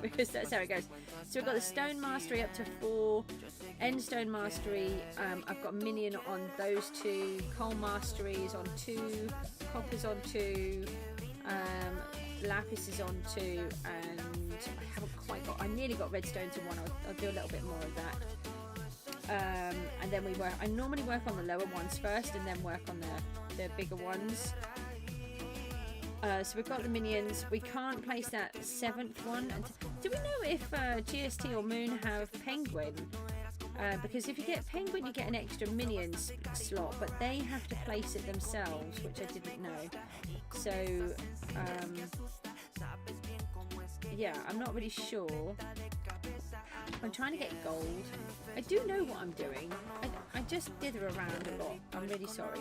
Because that's how it goes. So we've got the stone mastery up to 4, end stone mastery. I've got minion on those 2, coal mastery is on 2, copper's on 2, lapis is on 2, and I haven't quite got. I nearly got redstone to 1. I'll do a little bit more of that. And then I normally work on the lower ones first, and then work on the bigger ones. So we've got the minions. We can't place that 7th one. Do we know if GST or Moon have penguin? Because if you get penguin, you get an extra minions slot, but they have to place it themselves, which I didn't know. So yeah, I'm not really sure. I'm trying to get gold. I do know what I'm doing. I just dither around a lot. I'm really sorry.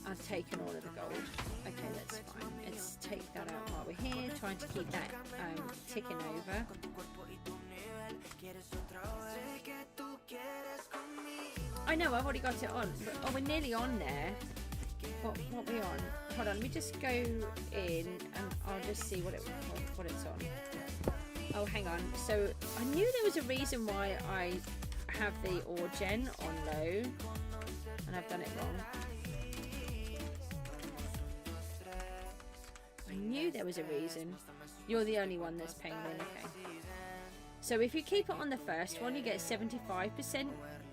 I've taken all of the gold. Okay, that's fine. Let's take that out while we're here. Trying to keep that ticking over. I know, I've already got it on. But, oh, we're nearly on there. What are we on? Hold on, let me just go in and I'll just see what it's on. Oh, hang on. So I knew there was a reason why I have the ore gen on low, and I've done it wrong. I knew there was a reason. You're the only one that's penguin, okay. So if you keep it on the first one, you get 75%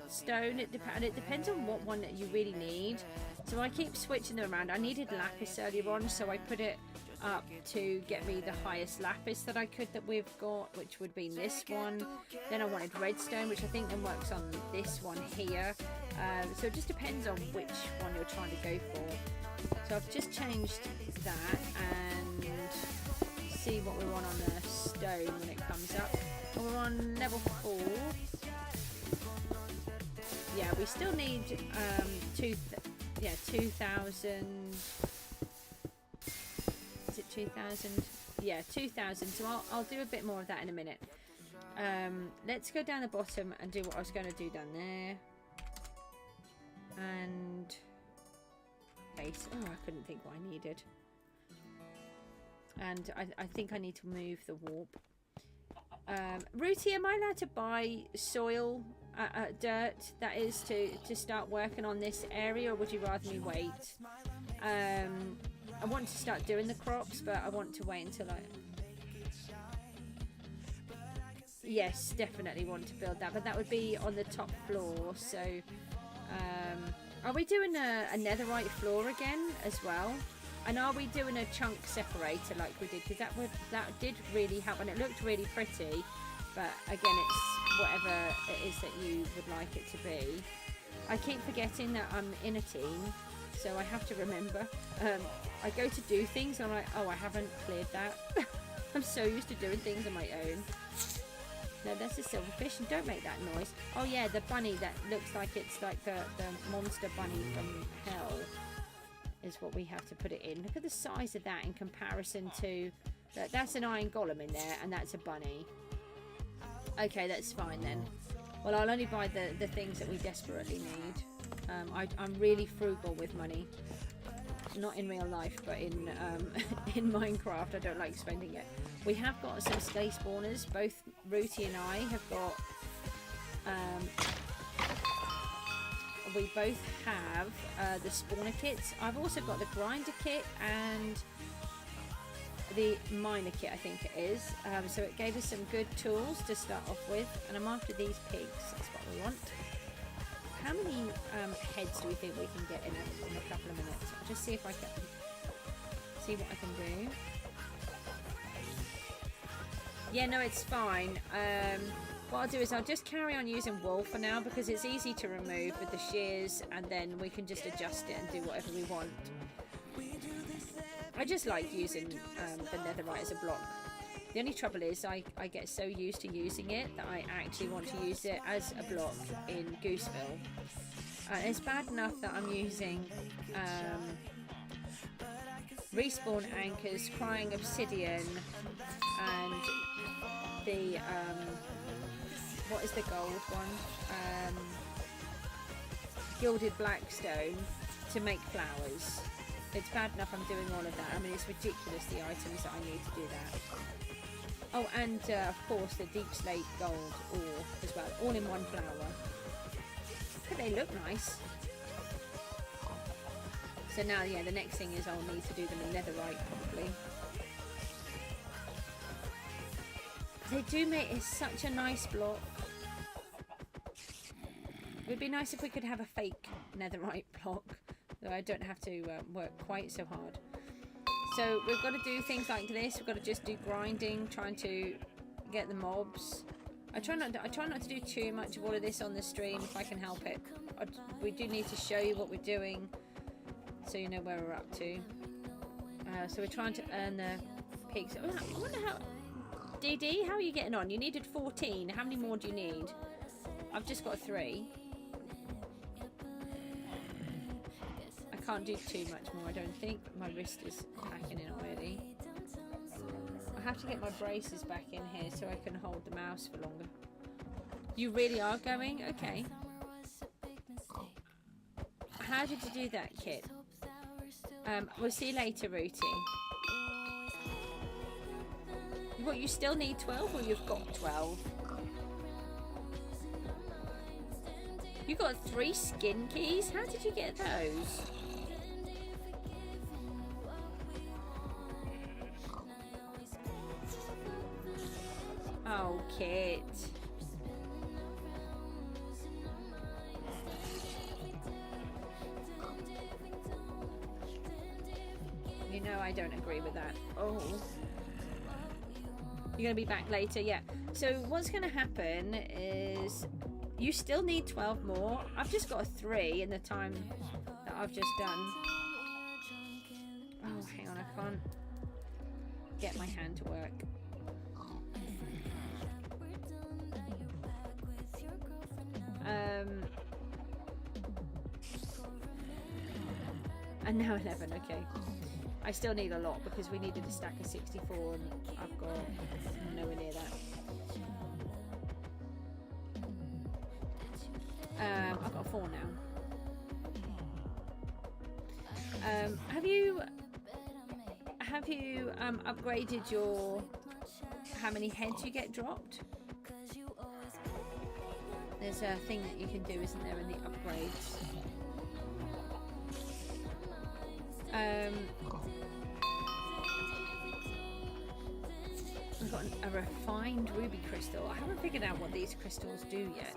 stone. It depends on what one that you really need. So I keep switching them around. I needed lapis earlier on, so I put it up to get me the highest lapis that I could that we've got, which would be this one. Then I wanted redstone, which I think then works on this one here. So it just depends on which one you're trying to go for. So I've just changed that and see what we're on the stone when it comes up. And we're on level 4. Yeah, we still need 2,000. Is it 2,000? Yeah, 2,000. So I'll do a bit more of that in a minute. Let's go down the bottom and do what I was going to do down there. And base. Oh, I couldn't think what I needed. And I think I need to move the warp. Rooty, am I allowed to buy soil, dirt, that is, to start working on this area, or would you rather me wait? I want to start doing the crops, but I want to wait until I... Yes, definitely want to build that, but that would be on the top floor, so... are we doing a netherite floor again as well? And are we doing a chunk separator like we did? Because that did really help, and it looked really pretty. But again, it's whatever it is that you would like it to be. I keep forgetting that I'm in a team, so I have to remember. I go to do things and I'm like, oh, I haven't cleared that. I'm so used to doing things on my own. No, that's a silverfish, and don't make that noise. Oh yeah, the bunny that looks like it's like the monster bunny from hell is what we have to put it in. Look at the size of that in comparison to... That's an iron golem in there, and that's a bunny. Okay, that's fine then. Well, I'll only buy the things that we desperately need. I'm really frugal with money. Not in real life, but in in Minecraft. I don't like spending it. We have got some skelly spawners. Both Rooty and I have got... we both have the spawner kits. I've also got the grinder kit and the miner kit, I think it is. So it gave us some good tools to start off with. And I'm after these pigs. That's what we want. How many heads do we think we can get in a couple of minutes? I'll just see if I can see what I can do. Yeah, no, it's fine. What I'll do is I'll just carry on using wool for now because it's easy to remove with the shears, and then we can just adjust it and do whatever we want. I just like using the netherite as a block. The only trouble is I get so used to using it that I actually want to use it as a block in Gooseville. It's bad enough that I'm using respawn anchors, crying obsidian, and the what is the gold one? Gilded blackstone to make flowers. It's bad enough I'm doing all of that. I mean, it's ridiculous the items that I need to do that. Oh, and of course the deep slate gold ore as well, all in one flower. But they look nice. So now, yeah, the next thing is I'll need to do them in netherite probably. They do make it such a nice block. It would be nice if we could have a fake netherite block, so I don't have to work quite so hard. So we've got to do things like this. We've got to just do grinding, trying to get the mobs. I try not to do too much of all of this on the stream if I can help it. We do need to show you what we're doing, so you know where we're up to. So we're trying to earn the pigs. Oh, I wonder how. DD, how are you getting on? You needed 14. How many more do you need? I've just got 3. I can't do too much more, I don't think. My wrist is packing in already. I have to get my braces back in here so I can hold the mouse for longer. You really are going? Okay. How did you do that, Kit? We'll see you later, Rooty. What, you still need 12 or you've got 12? You got 3 skin keys? How did you get those? Oh, Kit. You know I don't agree with that. Oh. You're going to be back later, yeah. So what's going to happen is you still need 12 more. I've just got a 3 in the time that I've just done. Oh, hang on, I can't get my hand to work. And now 11, okay. I still need a lot because we needed a stack of 64 and I've got nowhere near that. I've got 4 now. Have you upgraded your how many heads you get dropped? There's a thing that you can do, isn't there, in the upgrades? I've got a refined ruby crystal. I haven't figured out what these crystals do yet.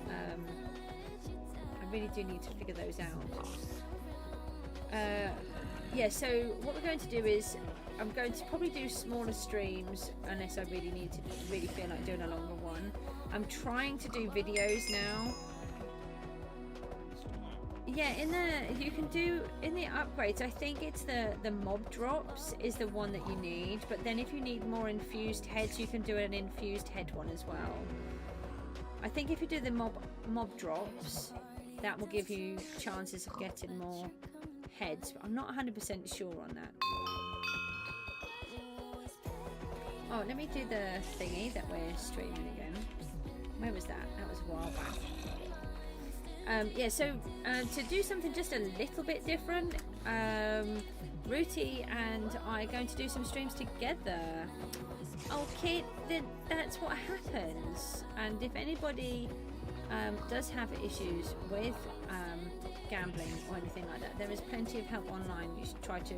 I really do need to figure those out. Yeah, so what we're going to do is I'm going to probably do smaller streams unless I really feel like doing a longer one. I'm trying to do videos now. Yeah, you can do in the upgrades. I think it's the mob drops is the one that you need, but then if you need more infused heads, you can do an infused head one as well. I think if you do the mob drops, that will give you chances of getting more heads, but I'm not 100% sure on that. Oh, let me do the thingy that we're streaming again. Where was that? That was a while back. Yeah, so to do something just a little bit different, Rooty and I are going to do some streams together. Okay, then that's what happens. And if anybody does have issues with gambling or anything like that, there is plenty of help online. You should try to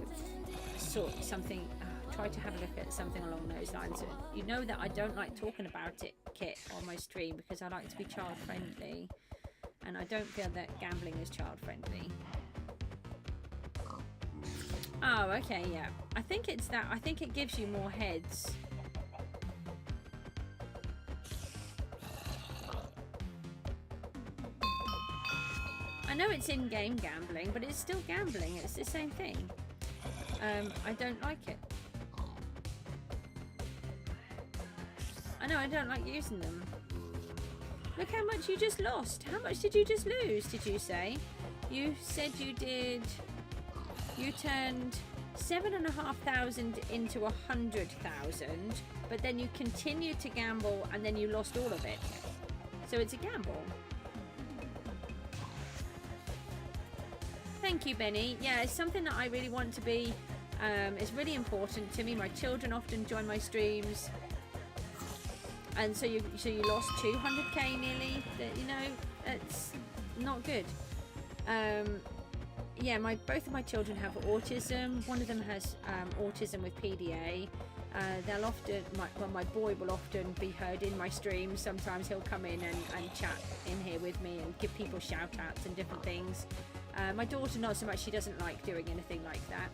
sort something, try to have a look at something along those lines. You know that I don't like talking about it, Kit, on my stream because I like to be child friendly. And I don't feel that gambling is child friendly. Oh, okay, yeah. I think it's that. I think it gives you more heads. I know it's in-game gambling, but it's still gambling. It's the same thing. I don't like it. I know I don't like using them. Look how much you just lost. How much did you just lose, did you say? You said you did... You turned 7,500 into 100,000, but then you continued to gamble and then you lost all of it. So it's a gamble. Thank you, Benny. Yeah, it's something that I really want to be. It's really important to me. My children often join my streams. And so you lost 200k nearly. You know, it's not good. Yeah, both of my children have autism. One of them has autism with PDA. They'll often, my boy will often be heard in my streams. Sometimes he'll come in and chat in here with me and give people shout outs and different things. My daughter not so much. She doesn't like doing anything like that.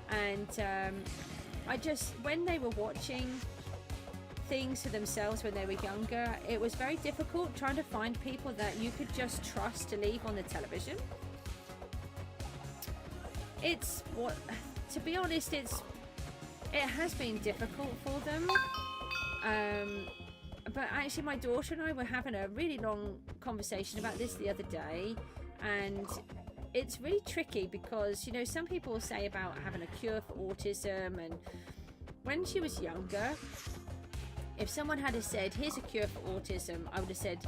And I just, when they were watching things for themselves when they were younger, it was very difficult trying to find people that you could just trust to leave on the television. It's what, to be honest, it has been difficult for them. But actually my daughter and I were having a really long conversation about this the other day, and it's really tricky because, you know, some people say about having a cure for autism, and when she was younger, if someone had said, here's a cure for autism, I would have said,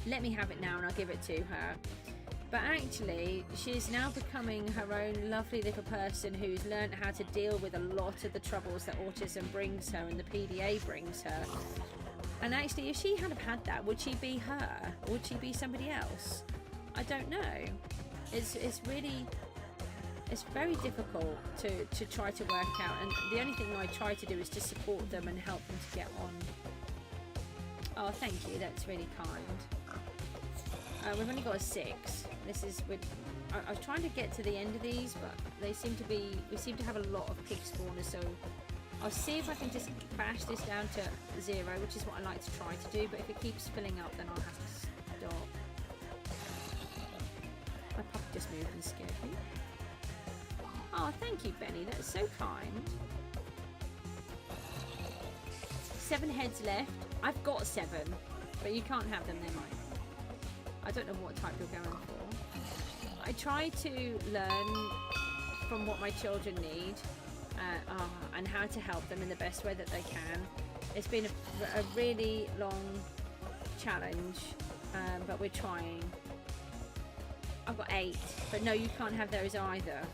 let me have it now and I'll give it to her. But actually, she's now becoming her own lovely little person who's learned how to deal with a lot of the troubles that autism brings her and the PDA brings her. And actually, if she hadn't had that, would she be her? Would she be somebody else? I don't know. It's very difficult to try to work out, and the only thing I try to do is to support them and help them to get on. Oh, thank you, that's really kind. We've only got a 6. I was trying to get to the end of these, but we seem to have a lot of pig spawners, so I'll see if I can just bash this down to 0, which is what I like to try to do, but if it keeps filling up, then I'll have to stop. My puppy just moved and scared me. Oh, thank you, Benny. That's so kind. 7 heads left. I've got 7, but you can't have them. They're mine. I don't know what type you're going for. I try to learn from what my children need and how to help them in the best way that they can. It's been a really long challenge, but we're trying. I've got 8, but no, you can't have those either.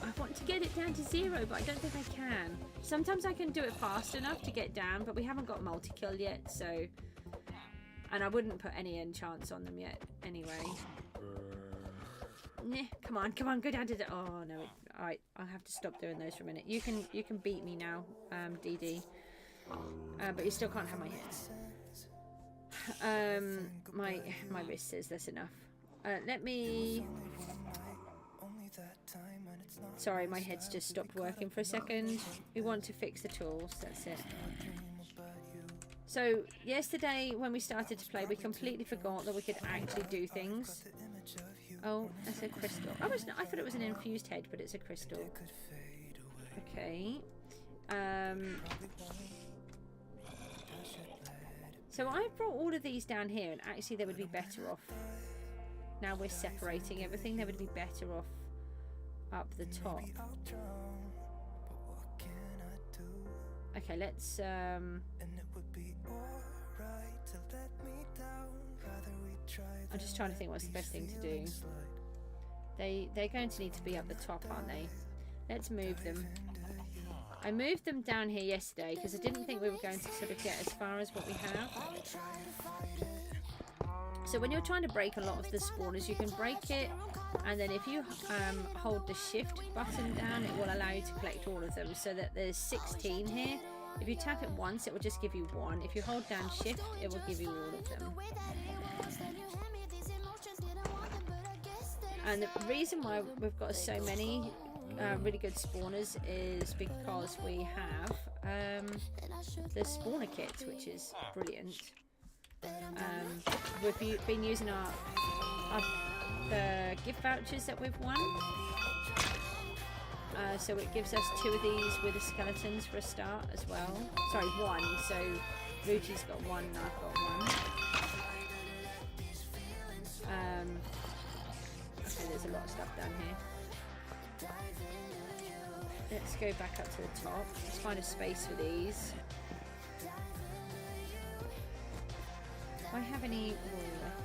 I want to get it down to 0, but I don't think I can. Sometimes I can do it fast enough to get down, but we haven't got multi-kill yet, so... And I wouldn't put any enchants on them yet, anyway. Nah, come on, go down to the... Oh, no. Alright, I'll have to stop doing those for a minute. You can beat me now, DD. But you still can't have my head. My wrist says that's enough. Let me... Sorry, my head's just stopped working for a second. We want to fix the tools, that's it. So, yesterday when we started to play, we completely forgot that we could actually do things. Oh, that's a crystal. I thought it was an infused head, but it's a crystal. Okay. So I've brought all of these down here, and actually they would be better off. Now we're separating everything, they would be better off up the top. Okay, let's I'm just trying to think what's the best thing to do. They're going to need to be up the top, aren't they? Let's move them. I moved them down here yesterday because I didn't think we were going to sort of get as far as what we have. So when you're trying to break a lot of the spawners, you can break it, and then if you hold the shift button down, it will allow you to collect all of them, so that there's 16 here. If you tap it once, it will just give you 1. If you hold down shift, it will give you all of them. And the reason why we've got so many really good spawners is because we have the spawner kits, which is brilliant. We've been using the gift vouchers that we've won, so it gives us 2 of these with the skeletons for a start as well. Sorry, 1. So Ruchi's got 1 and I've got 1. Okay, there's a lot of stuff down here. Let's go back up to the top. Let's find a space for these. Do I have any wool left?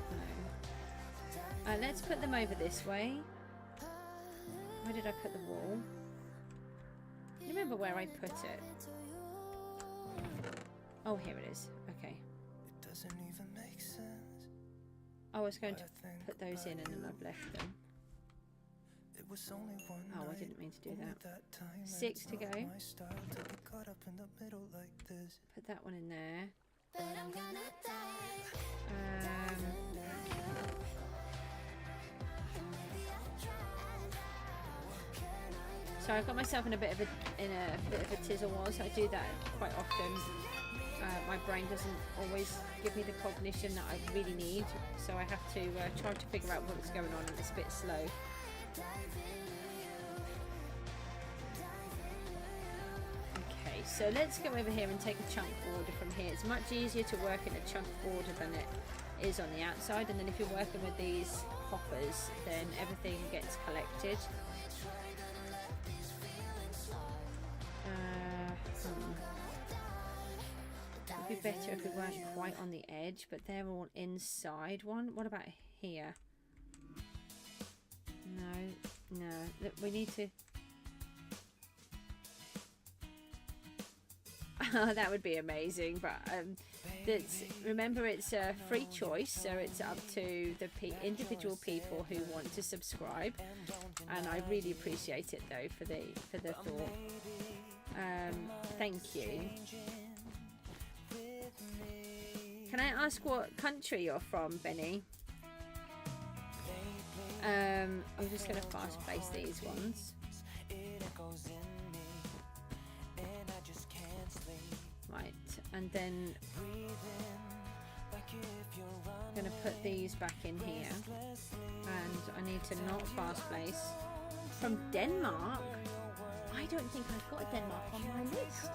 No. Let's put them over this way. Where did I put the wool? I remember where I put it. Oh, here it is. Okay. I was going to put those in and then I've left them. Oh, I didn't mean to do that. 6 to go. Put that one in there. So I got myself in a bit of a tizzle was. I do that quite often. My brain doesn't always give me the cognition that I really need, so I have to try to figure out what's going on, and it's a bit slow. so let's go over here and take a chunk border from here. It's much easier to work in a chunk border than it is on the outside, and then if you're working with these hoppers, then everything gets collected. It'd be better if we weren't quite on the edge, but they're all inside one. What about here? No, look, we need to... that would be amazing, but remember, it's a free choice, so it's up to the individual people who want to subscribe, and I really appreciate it though for the thought. Thank you. Can I ask what country you're from, Benny? I'm just going to fast place these ones. Right, and then I'm going to put these back in here, and I need to not fast place. From Denmark? I don't think I've got Denmark on my list.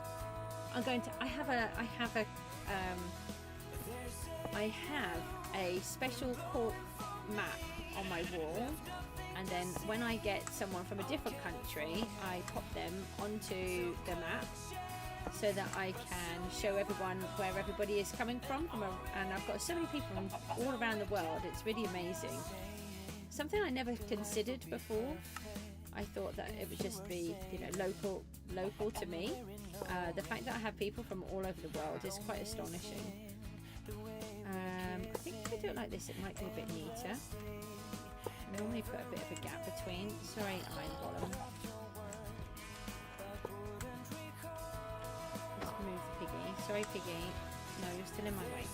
I have a special cork map on my wall, and then when I get someone from a different country, I pop them onto the map so that I can show everyone where everybody is coming from, and I've got so many people from all around the world. It's really amazing. Something I never considered before. I thought that it would just be, you know, local to me. The fact that I have people from all over the world is quite astonishing. I think if I do it like this, it might be a bit neater. I normally put a bit of a gap between. Sorry, iron bottom. Let's move the piggy. Sorry, piggy. No, you're still in my way.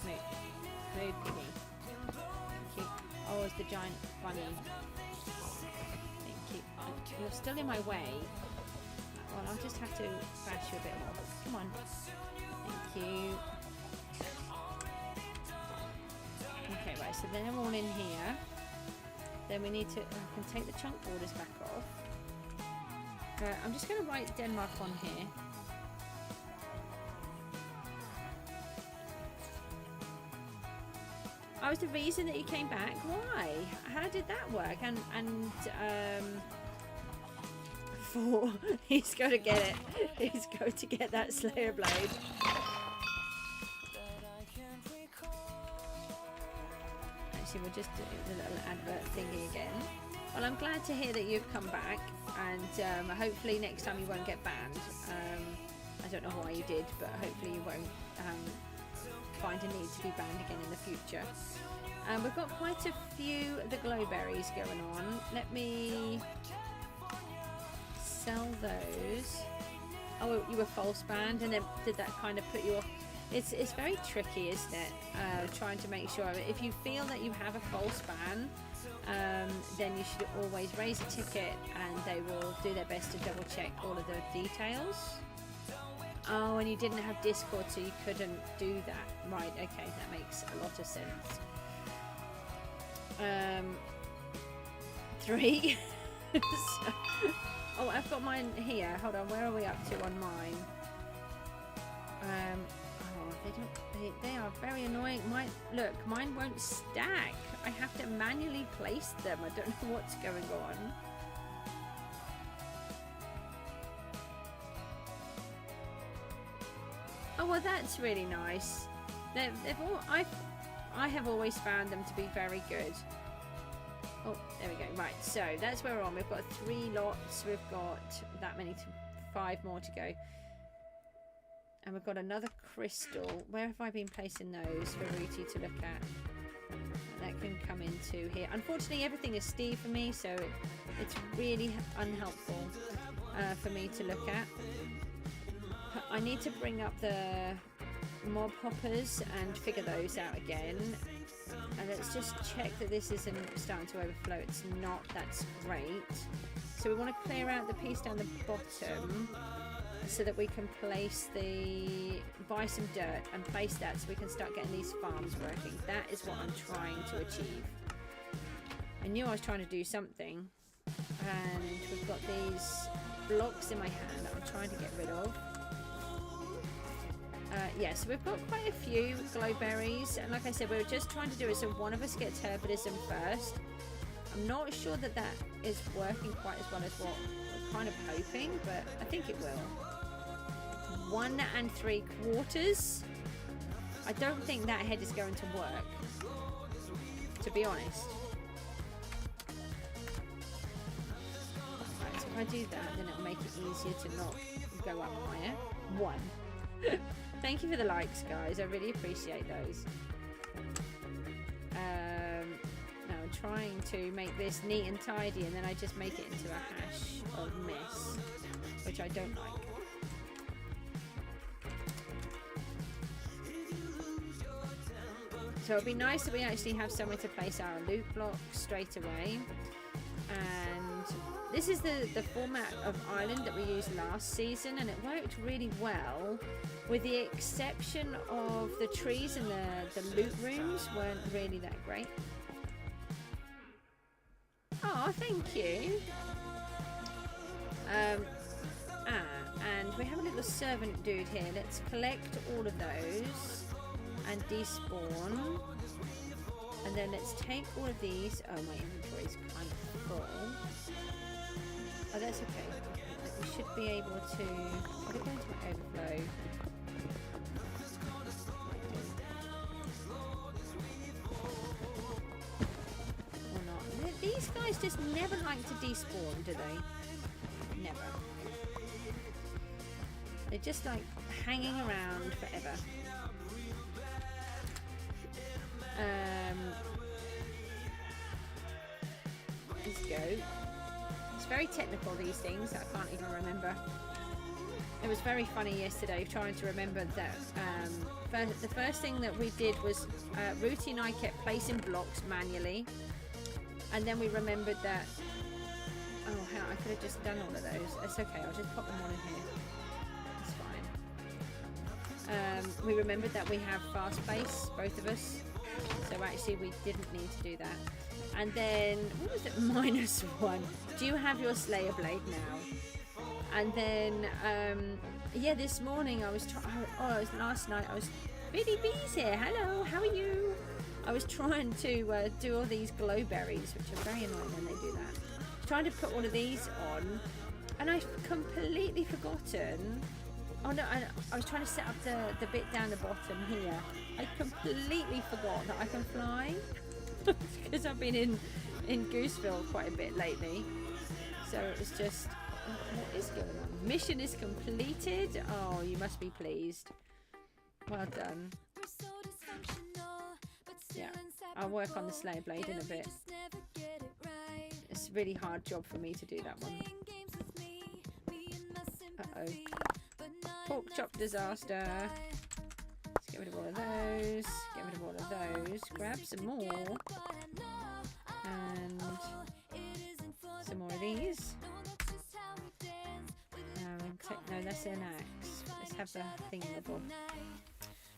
Move, piggy. Thank you. Oh, it's the giant bunny. Thank you. You're still in my way. Well, I'll just have to bash you a bit more. Come on. Thank you. Okay, right, so they're all in here. Then we need to... I can take the chunk borders back off. I'm just going to write Denmark on here. Oh, was the reason that you came back? Why? How did that work? And for... He's going to get it. He's going to get that Slayer blade. We'll just do the little advert thingy again. Well, I'm glad to hear that you've come back, and hopefully next time you won't get banned. I don't know why you did, but hopefully you won't find a need to be banned again in the future. We've got quite a few of the glow berries going on. Let me sell those. Oh, you were false banned, and then did that kind of put you off? It's very tricky, isn't it? Trying to make sure. If you feel that you have a false ban, then you should always raise a ticket, and they will do their best to double check all of the details. Oh, and you didn't have Discord, so you couldn't do that. Right, okay, that makes a lot of sense. 3. So, oh, I've got mine here. Hold on, where are we up to on mine? They are very annoying. Look, mine won't stack. I have to manually place them. I don't know what's going on. Oh, well, that's really nice. I have always found them to be very good. Oh, there we go. Right, so that's where we're on. We've got 3 lots. We've got that many, 5 more to go. And we've got another crystal. Where have I been placing those for Ruti to look at? That can come into here. Unfortunately, everything is Steve for me, so it's really unhelpful for me to look at. I need to bring up the mob hoppers and figure those out again. And let's just check that this isn't starting to overflow. It's not. That's great. So we want to clear out the piece down the bottom, so that we can buy some dirt and place that, so we can start getting these farms working. That is what I'm trying to achieve. I knew I was trying to do something, and we've got these blocks in my hand that I'm trying to get rid of. Yeah, so we've got quite a few glowberries, and like I said, we were just trying to do it so one of us gets herbalism first. I'm not sure that that is working quite as well as what we're kind of hoping, but I think it will. 1 3/4. I don't think that head is going to work, to be honest. Right, so if I do that, then it'll make it easier to not go up higher. 1. Thank you for the likes, guys. I really appreciate those. Now I'm trying to make this neat and tidy, and then I just make it into a hash of mess, which I don't like. So it'd be nice that we actually have somewhere to place our loot blocks straight away. And this is the format of island that we used last season, and it worked really well, with the exception of the trees and the loot rooms weren't really that great. Oh, thank you. And we have a little servant dude here. Let's collect all of those and despawn. And then let's take all of these. Oh, my inventory is kind of full. Oh, that's okay. We should be able to... I'll go into my overflow. Or not. These guys just never like to despawn, do they? Never. They're just like hanging around forever. Let's go. It's very technical, these things. I can't even remember. It was very funny yesterday trying to remember that the first thing that we did was Ruti and I kept placing blocks manually, and then we remembered that I could have just done all of those. It's okay, I'll just pop them on in here. It's fine. We remembled that we have fast pace, both of us, so actually we didn't need to do that. And then, what was it? -1. Do you have your Slayer Blade now? And then, yeah, this morning I was last night I was, Biddy B's here, hello, how are you? I was trying to do all these glowberries, which are very annoying when they do that. Trying to put all of these on, and I've completely forgotten. Oh no, I was trying to set up the bit down the bottom here. I completely forgot that I can fly. Because I've been in Gooseville quite a bit lately, so it was just, what is going on? Mission is completed. Oh, you must be pleased. Well done. Yeah, I'll work on the Slayer Blade in a bit. It's a really hard job for me to do that one. Uh-oh. Pork chop disaster. Let's get rid of all of those. Get rid of all of those. Grab some more. And some more of these. No, that's an axe. Let's have the thingamabob.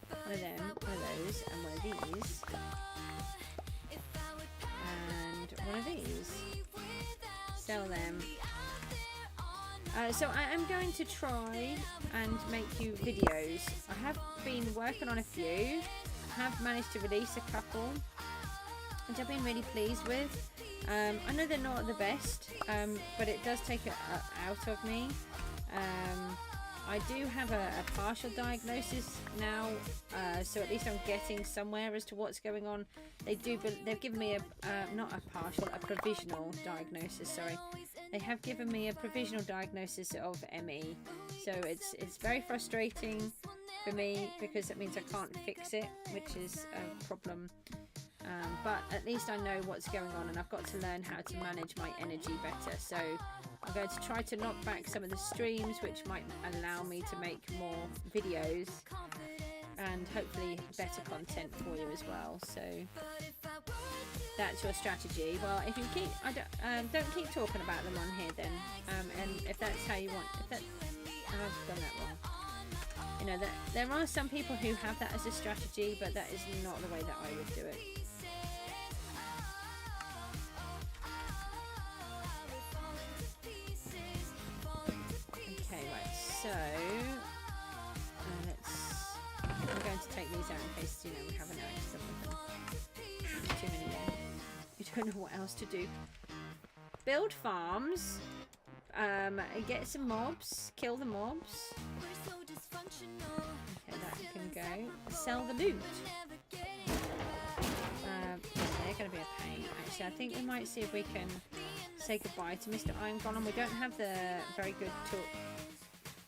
One of them, one of those, and one of these. And one of these. Sell them. So I am going to try and make you videos. I have been working on a few. I have managed to release a couple, which I've been really pleased with. I know they're not the best, but it does take it out of me. I do have a partial diagnosis now, so at least I'm getting somewhere as to what's going on. They've given me a provisional diagnosis. Sorry, they have given me a provisional diagnosis of ME. So it's very frustrating for me because it means I can't fix it, which is a problem. But at least I know what's going on, and I've got to learn how to manage my energy better. So I'm going to try to knock back some of the streams, which might allow me to make more videos and hopefully better content for you as well. So that's your strategy. Well, if you keep, don't keep talking about them on here then. And if that's how you want, I've done that wrong. You know, that there are some people who have that as a strategy, but that is not the way that I would do it. Okay, right, so let's don't know what else to do. Build farms. Get some mobs. Kill the mobs. Okay, that can go. Sell the loot. They're going to be a pain. Actually, I think we might see if we can say goodbye to Mr. Iron Golem. We don't have the very good talk.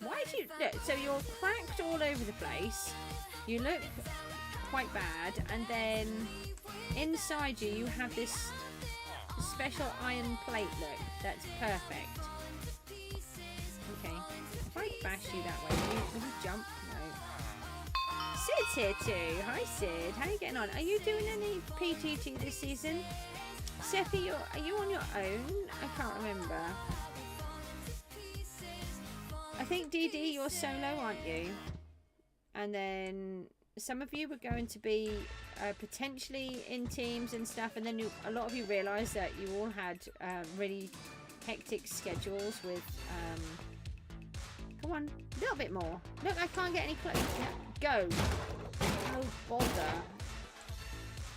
Why do you look? So you're cracked all over the place. You look quite bad, and then inside you have this special iron plate look. That's perfect. Okay. If I bash you that way, will you jump? No. Sid's here too. Hi Sid. How are you getting on? Are you doing any PTT this season? Seppi, are you on your own? I can't remember. I think DD, you're solo, aren't you? And then some of you were going to be potentially in teams and stuff, and then a lot of you realised that you all had really hectic schedules with... come on, a little bit more. Look, I can't get any close. Go. Oh, bother.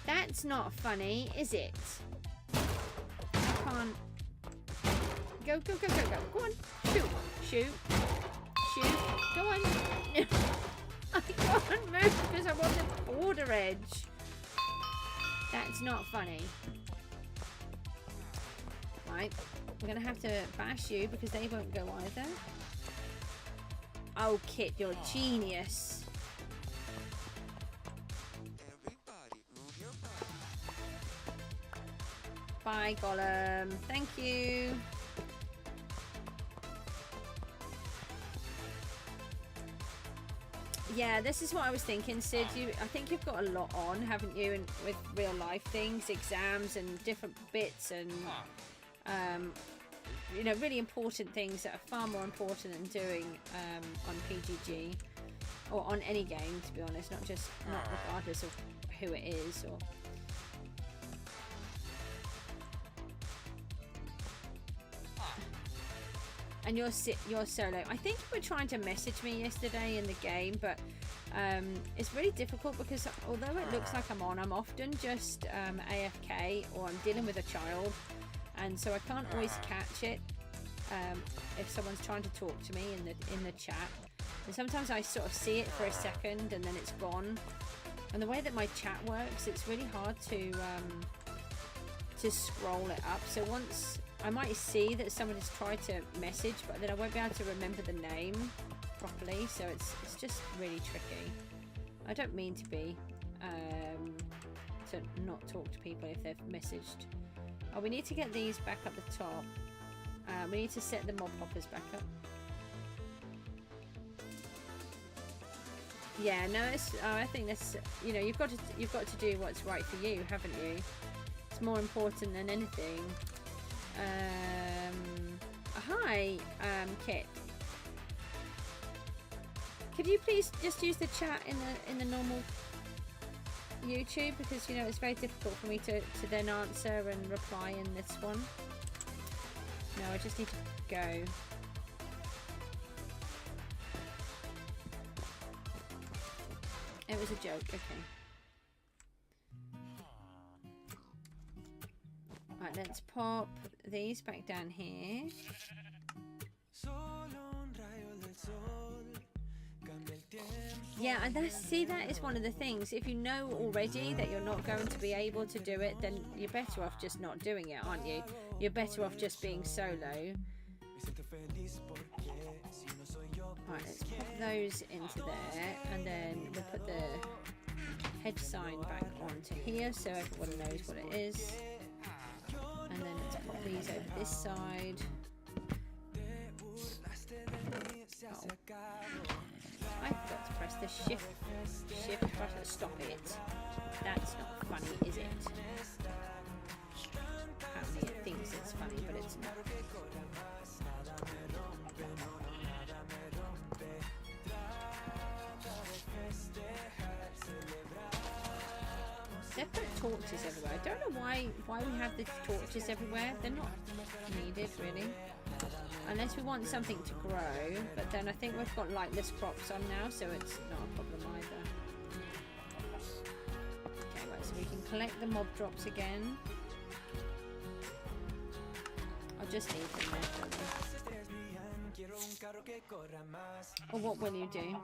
That's not funny, is it? I can't... Go, go, go, go, go. Go on. Shoot. Shoot. Shoot. Go on. I can't move because I'm on the border edge. That's not funny. Right. I'm going to have to bash you because they won't go either. Oh, Kit, you're a genius. Bye, Golem. Thank you. Yeah, this is what I was thinking, Sid. I think you've got a lot on, haven't you? And with real life things, exams and different bits, and you know, really important things that are far more important than doing on PGG or on any game, to be honest. Not regardless of who it is or. And you're solo. I think you were trying to message me yesterday in the game, but it's really difficult because although it looks like I'm on, I'm often just AFK or I'm dealing with a child, and so I can't always catch it if someone's trying to talk to me in the chat. And sometimes I sort of see it for a second and then it's gone. And the way that my chat works, it's really hard to scroll it up. So once I might see that someone has tried to message, but then I won't be able to remember the name properly, so it's just really tricky. I don't mean to be to not talk to people if they've messaged. Oh, we need to get these back up the top. We need to set the mob hoppers back up. Yeah, no, it's I think that's, you know, you've got to do what's right for you, haven't you? It's more important than anything. Hi, Kit. Could you please just use the chat in the normal YouTube, because you know it's very difficult for me to then answer and reply in this one. No, I just need to go. It was a joke. Okay. Right, let's pop these back down here. Yeah, and that is one of the things. If you know already that you're not going to be able to do it, then you're better off just not doing it, aren't you? You're better off just being solo. Right, let's pop those into there, and then we'll put the head sign back onto here so everyone knows what it is. And then let's pop these over this side. Oh. I forgot to press the shift button. Stop it. That's not funny, is it? Apparently it thinks it's funny, but it's not. They've put torches everywhere. I don't know why we have the torches everywhere. They're not needed, really. Unless we want something to grow. But then I think we've got lightless crops on now, so it's not a problem either. Okay, right, so we can collect the mob drops again. just leave them there for me. Or what will you do?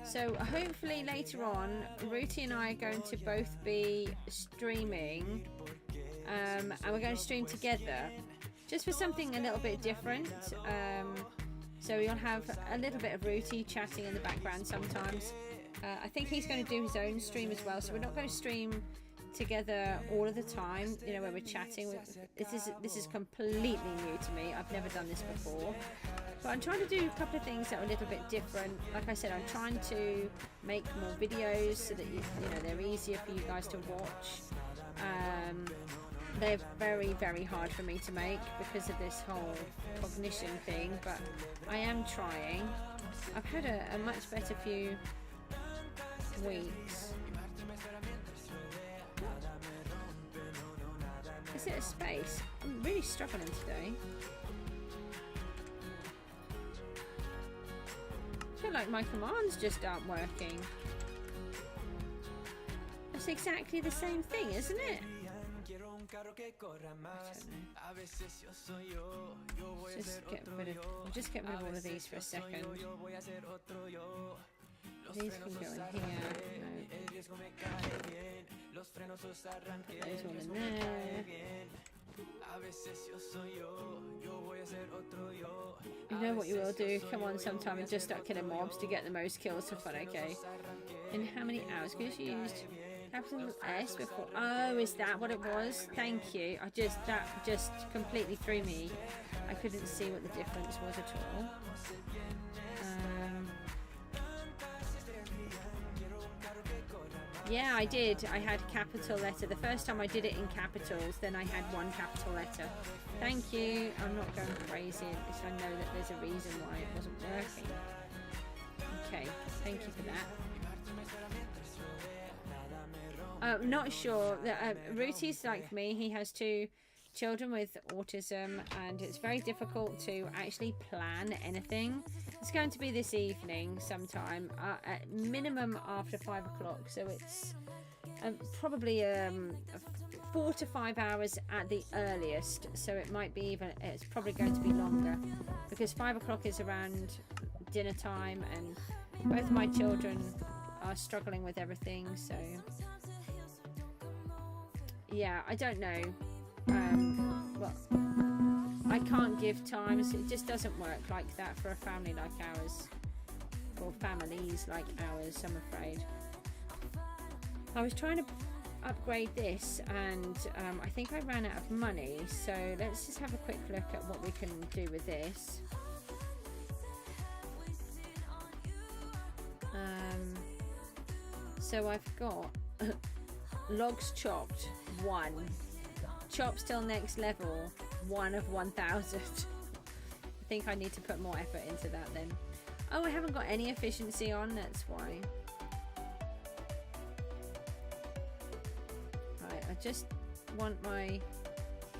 So hopefully later on, Ruti and I are going to both be streaming, and we're going to stream together, just for something a little bit different. So you'll have a little bit of Ruti chatting in the background sometimes. I think he's going to do his own stream as well, so we're not going to stream together all of the time, you know, where we're chatting. This is completely new to me. I've never done this before, but I'm trying to do a couple of things that are a little bit different. Like I said, I'm trying to make more videos so that you know they're easier for you guys to watch. They're very, very hard for me to make because of this whole cognition thing, but I am trying. I've had a much better few weeks. Is it a space? I'm really struggling today. I feel like my commands just aren't working. It's exactly the same thing, isn't it? Just get rid of all of these for a second. These can go in here. No. Put those all in there. You know what you will do? Come on sometime and just start killing mobs to get the most kills for fun, okay? And how many hours? Because you used capital S before. Oh, is that what it was? Thank you. That just completely threw me. I couldn't see what the difference was at all. Yeah, I did. I had capital letter. The first time I did it in capitals, then I had one capital letter. Thank you. I'm not going crazy because I know that there's a reason why it wasn't working. Okay, thank you for that. Not sure. Ruti's like me. He has 2 children with autism, and it's very difficult to actually plan anything. It's going to be this evening sometime, at minimum after 5 o'clock, so it's probably 4 to 5 hours at the earliest, so it might be even, it's probably going to be longer, because 5 o'clock is around dinner time, and both my children are struggling with everything, so yeah, I don't know. Well, I can't give times. It just doesn't work like that for a family like ours, or families like ours, I'm afraid. I was trying to upgrade this, and I think I ran out of money, so let's just have a quick look at what we can do with this. So I've got logs chopped 1, chops till next level 1 of 1,000. I think I need to put more effort into that then. Oh, I haven't got any efficiency on, that's why. Right, I just want my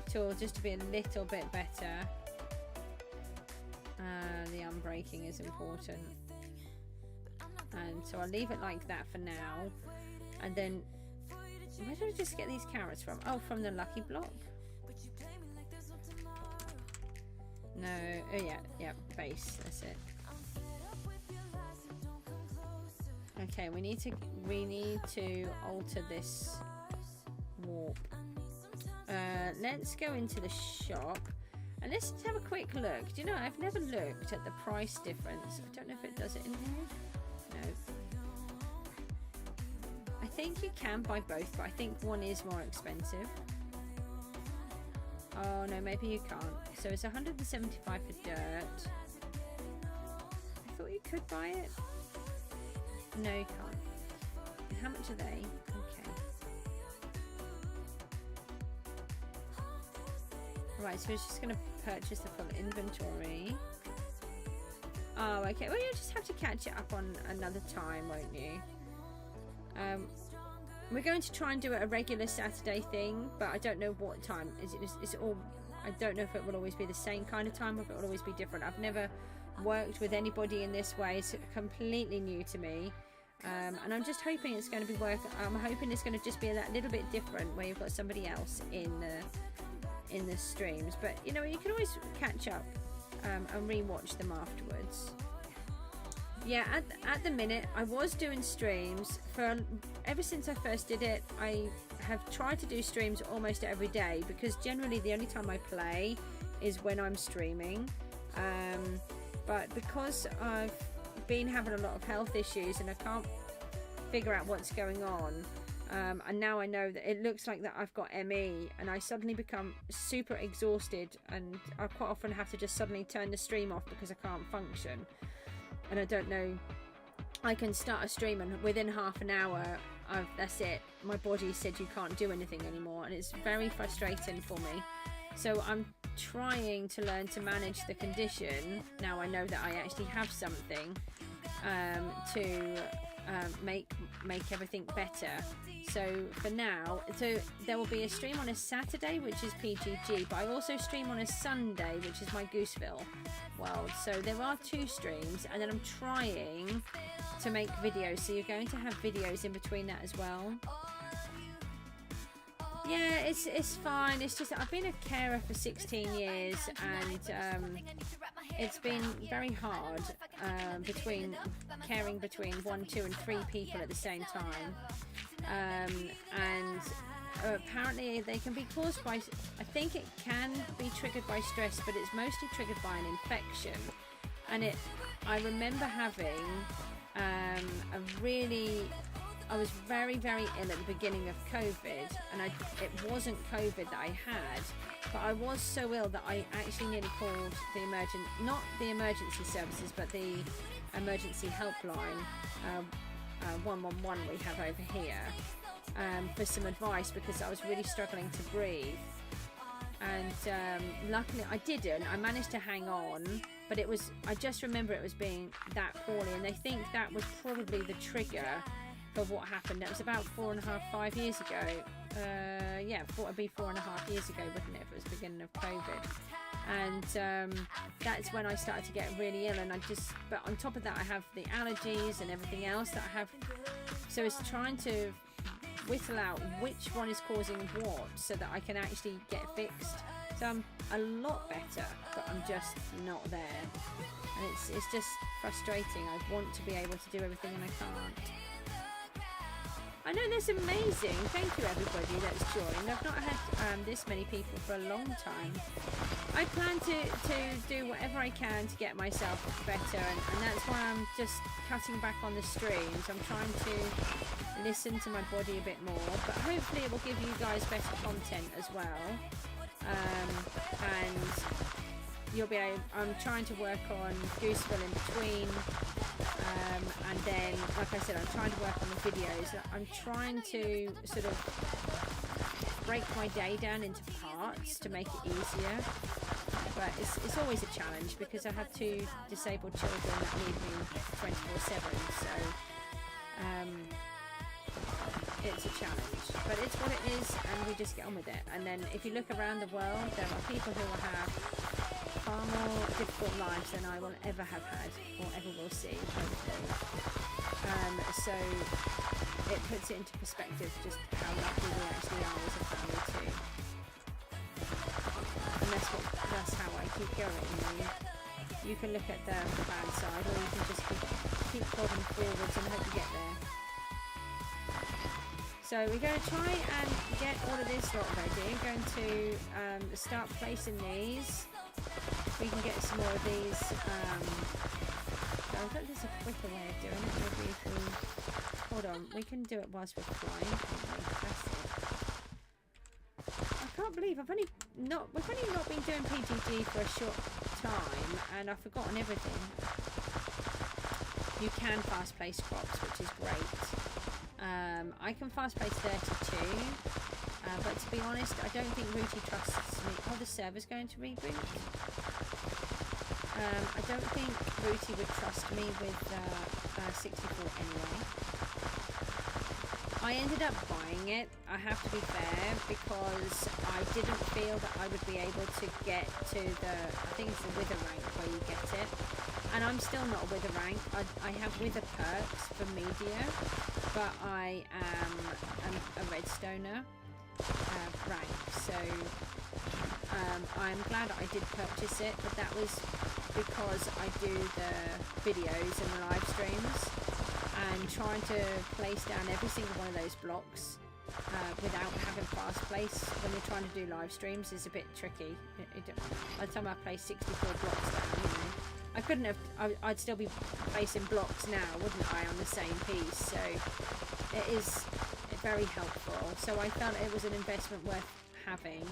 tool just to be a little bit better. The unbreaking is important. And so I'll leave it like that for now. And then, where did I just get these carrots from? Oh, from the lucky block. No, oh yeah, base, that's it. Okay, we need to alter this warp. Let's go into the shop and let's just have a quick look. Do you know, I've never looked at the price difference. I don't know if it does it in here. No. I think you can buy both, but I think one is more expensive. Oh no, maybe you can't. So it's 175 for dirt. I thought you could buy it. No, you can't. And how much are they? Okay. Right, so we're just going to purchase the full inventory. Oh, okay. Well, you'll just have to catch it up on another time, won't you? We're going to try and do a regular Saturday thing, but I don't know what time. Is it all? I don't know if it will always be the same kind of time or if it will always be different. I've never worked with anybody in this way. It's completely new to me. And I'm just hoping it's going to be I'm hoping it's going to just be that little bit different, where you've got somebody else in the streams. But you know, you can always catch up and re-watch them afterwards. Yeah, at the minute, I was doing streams ever since I first did it. I have tried to do streams almost every day, because generally the only time I play is when I'm streaming. But because I've been having a lot of health issues and I can't figure out what's going on, and now I know that it looks like that I've got ME, and I suddenly become super exhausted, and I quite often have to just suddenly turn the stream off because I can't function. And I don't know, I can start a stream and within half an hour that's it, my body said you can't do anything anymore, and it's very frustrating for me. So I'm trying to learn to manage the condition. Now I know that I actually have something to make everything better. So for now, there will be a stream on a Saturday, which is PGG, but I also stream on a Sunday, which is my Gooseville world. So there are 2 streams, and then I'm trying to make videos, so you're going to have videos in between that as well. Yeah, it's fine. It's just I've been a carer for 16 years, and it's been very hard caring between 1, 2 and 3 people at the same time. And apparently they can be caused by, I think it can be triggered by stress, but it's mostly triggered by an infection. And I remember having I was very, very ill at the beginning of COVID, and it wasn't COVID that I had, but I was so ill that I actually nearly called not the emergency services, but the emergency helpline, 111 we have over here, for some advice, because I was really struggling to breathe. And luckily I didn't. I managed to hang on, but I just remember it was being that poorly, and they think that was probably the trigger of what happened. That was about 4.5, 5 year ago. Yeah, it'd be 4.5 years ago, wouldn't it, if it was the beginning of COVID. And that's when I started to get really ill, and but on top of that I have the allergies and everything else that I have. So it's trying to whittle out which one is causing what, so that I can actually get fixed. So I'm a lot better, but I'm just not there, and it's just frustrating. I want to be able to do everything and I can't. I know, that's amazing. Thank you everybody that's joined. I've not had this many people for a long time. I plan to do whatever I can to get myself better, and that's why I'm just cutting back on the streams. I'm trying to listen to my body a bit more, but hopefully it will give you guys better content as well. And you'll be able, I'm trying to work on Gooseville in between, and then, like I said, I'm trying to work on the videos. I'm trying to sort of break my day down into parts to make it easier, but it's always a challenge, because I have 2 disabled children that need me 24/7, so it's a challenge, but it's what it is, and we just get on with it. And then if you look around the world, there are people who have far more difficult lives than I will ever have had or ever will see, hopefully. So it puts it into perspective just how lucky we actually are as a family too. And that's how I keep going. You can look at the bad side, or you can just keep plodding forwards and hope you get there. So we're going to try and get all of this lot ready. I'm going to start placing these. We can get some more of these. I think there's a quicker way of doing it. Maybe if we hold on, we can do it whilst we're flying. I can't believe we've only not been doing PGG for a short time, and I've forgotten everything. You can fast place crops, which is great. I can fast place 32, but to be honest, I don't think Rooty trusts me. Oh, the server's going to reboot. I don't think Rooty would trust me with 64 anyway. I ended up buying it, I have to be fair, because I didn't feel that I would be able to get to the, I think it's the wither rank where you get it. and I'm still not a Wither rank. I have Wither perks for media, but I am a Redstoner rank. So I'm glad I did purchase it, but that was because I do the videos and the live streams, and trying to place down every single one of those blocks without having fast place when you're trying to do live streams is a bit tricky. By the time I place 64 blocks down, you know, I couldn't have. I'd still be placing blocks now, wouldn't I, on the same piece? So it is very helpful. So I felt it was an investment worth having,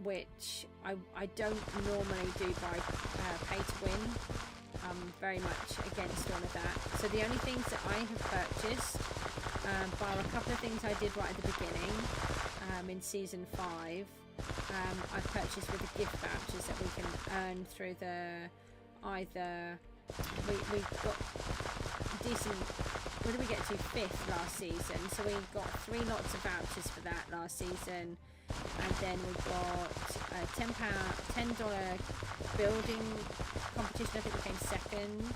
which I don't normally do by pay to win. I'm very much against all of that. So the only things that I have purchased, bar a couple of things I did right at the beginning in season 5, I've purchased with the gift vouchers that we can earn through the either we got decent. What did we get to? 5th last season, so we got 3 lots of vouchers for that last season, and then we got a $10 building competition. I think we came second.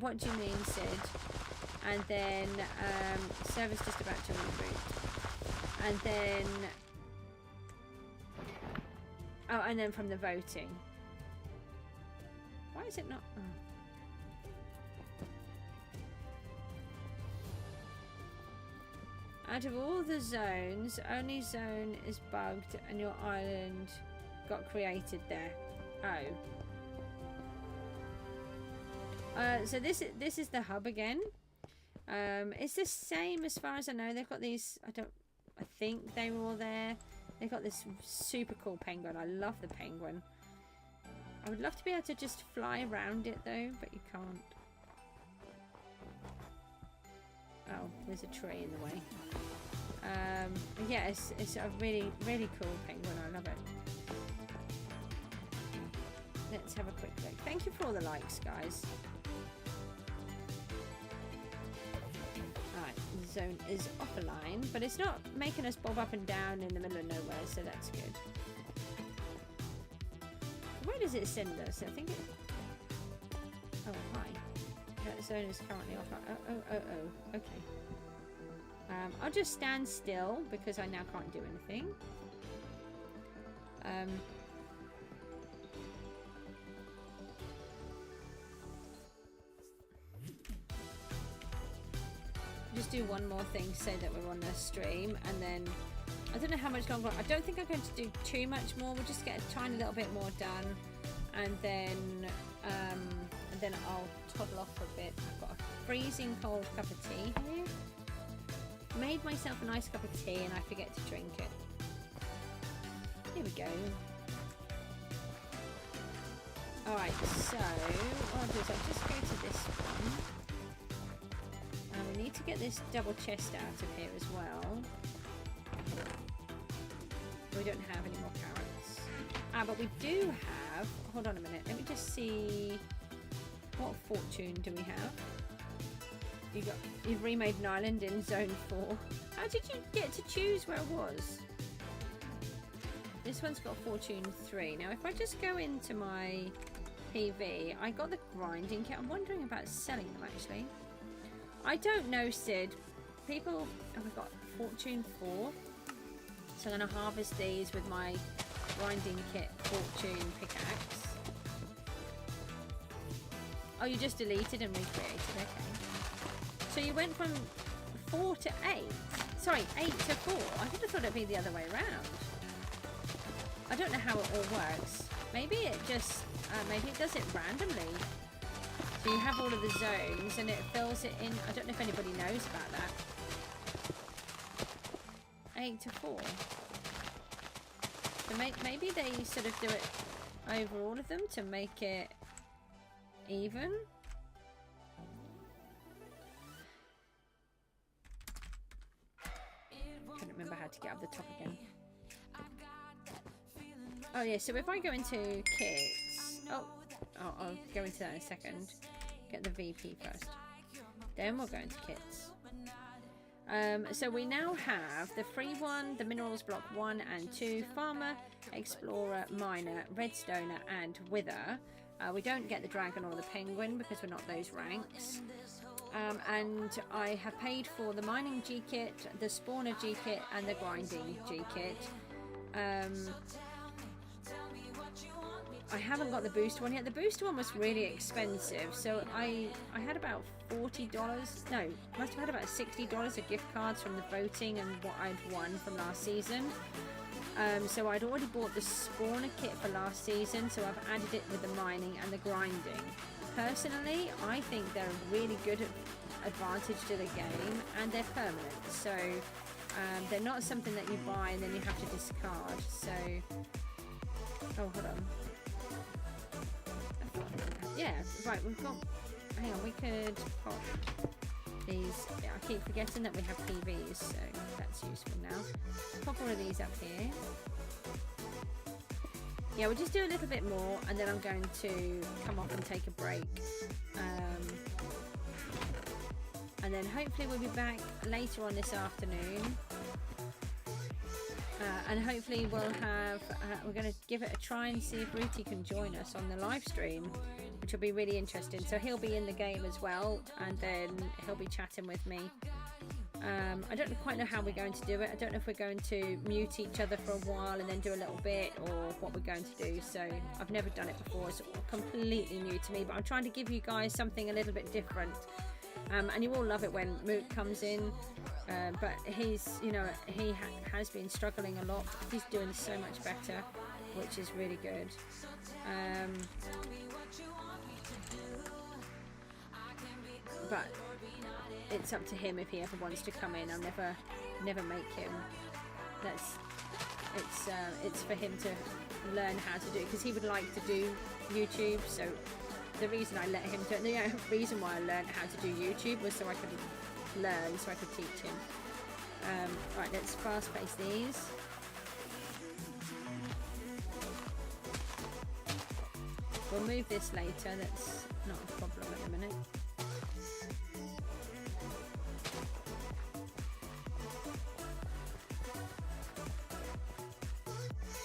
What do you mean, Sid? And then service just about to reboot, and then and then from the voting. Why is it not? Oh. Out of all the zones, only zone is bugged and your island got created there. Oh. So this is the hub again. It's the same as far as I know. They've got these. I think they were all there. They've got this super cool penguin. I love the penguin. I would love to be able to just fly around it though, but you can't. Oh, there's a tree in the way. Yeah, it's a really, really cool penguin. I love it. Let's have a quick look. Thank you for all the likes, guys. Alright, the zone is offline, but it's not making us bob up and down in the middle of nowhere, so that's good. Where does it send us? I think it... Oh, hi. That zone is currently offline. Oh, okay. I'll just stand still because I now can't do anything. Just do one more thing so that we're on the stream, and then I don't know how much longer. I don't think I'm going to do too much more. We'll just get a tiny little bit more done, and then I'll toddle off for a bit. I've got a freezing cold cup of tea here. Made myself a nice cup of tea and I forget to drink it. Here we go. Alright, so what I'll do is I'll just go to this one. And we need to get this double chest out of here as well. We don't have any more carrots. But we do have... Hold on a minute. Let me just see... What fortune do we have? You've remade an island in zone 4. How did you get to choose where it was? This one's got fortune 3. Now if I just go into my PV, I got the grinding kit. I'm wondering about selling them actually. I don't know, Sid. People have got fortune 4. So I'm going to harvest these with my grinding kit fortune pickaxe. Oh, you just deleted and recreated. Okay. So you went from 4 to 8. Sorry, 8 to 4. I would have thought it'd be the other way around. I don't know how it all works. Maybe it just, maybe it does it randomly. So you have all of the zones and it fills it in. I don't know if anybody knows about that. 8 to 4. So maybe they sort of do it over all of them to make it even. Can't remember how to get up the top again. Oh yeah, so if I go into kits, I'll go into that in a second. Get the VP first. Then we'll go into kits. So we now have the free one, the minerals block 1 and 2, farmer, explorer, miner, redstoner and wither. We don't get the dragon or the penguin because we're not those ranks. And I have paid for the mining G kit, the spawner G kit and the grinding G kit. I haven't got the booster one yet. The booster one was really expensive, so I had about $40, no, must have had about $60 of gift cards from the voting and what I'd won from last season. So I'd already bought the spawner kit for last season, so I've added it with the mining and the grinding. Personally, I think they're a really good advantage to the game, and they're permanent, so they're not something that you buy and then you have to discard. So, oh, hold on. Yeah, right, we've got, hang on, we could pop these. Yeah, I keep forgetting that we have PVs, so that's useful now. Pop all of these up here. Yeah, we'll just do a little bit more and then I'm going to come off and take a break. And then hopefully we'll be back later on this afternoon. And hopefully we'll have, we're going to give it a try and see if Rooty can join us on the live stream, which will be really interesting. So he'll be in the game as well, and then he'll be chatting with me. I don't quite know how we're going to do it. I don't know if we're going to mute each other for a while and then do a little bit, or what we're going to do. So I've never done it before. It's completely new to me, but I'm trying to give you guys something a little bit different. And you all love it when Moot comes in, but he's, you know, he has been struggling a lot. He's doing so much better, which is really good. But it's up to him if he ever wants to come in. I'll never make him. It's for him to learn how to do it, because he would like to do YouTube. So the reason I let him do it, the reason why I learned how to do YouTube was so I could learn, so I could teach him. Right, let's fast pace these. We'll move this later, that's not a problem at the minute.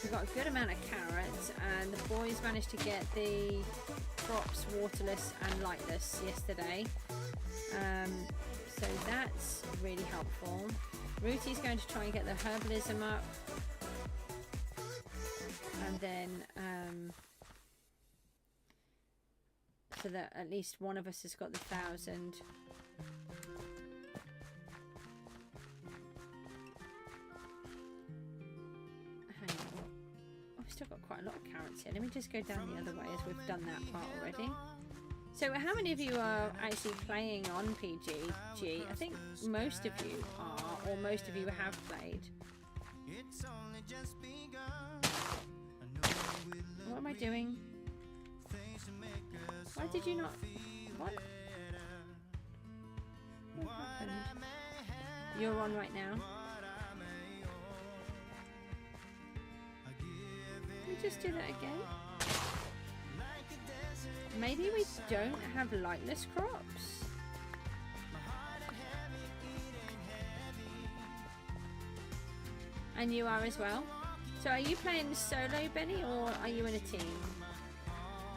We've got a good amount of carrots, and the boys managed to get the crops waterless and lightless yesterday, so that's really helpful. Rooty's going to try and get the herbalism up, and then so that at least one of us has got the 1,000. Still got quite a lot of carrots here. Let me just go down the other way, as we've done that part already. So how many of you are actually playing on PGG? I think most of you are, or most of you have played. What am I doing? Why did you not? What? What happened? You're on right now. Just do that again. Maybe we don't have lightless crops. And you are as well. So are you playing solo, Benny, or are you in a team?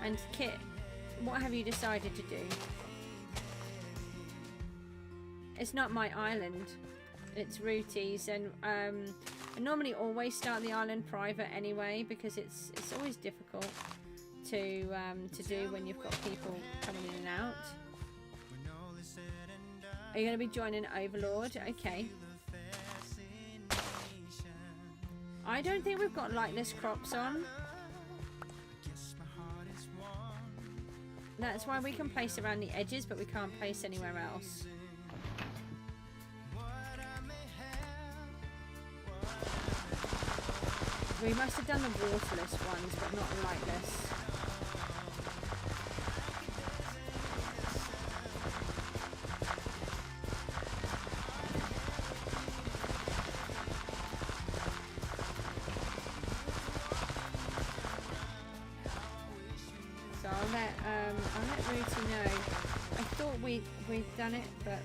And Kit, what have you decided to do? It's not my island, it's Rooty's, and I normally always start the island private anyway, because it's always difficult to do when you've got people coming in and out. Are you going to be joining Overlord? Okay. I don't think we've got lightless crops on. That's why we can place around the edges, but we can't place anywhere else. We must have done the waterless ones, but not the lightless. So I'll let Rooty know. I thought we'd done it, but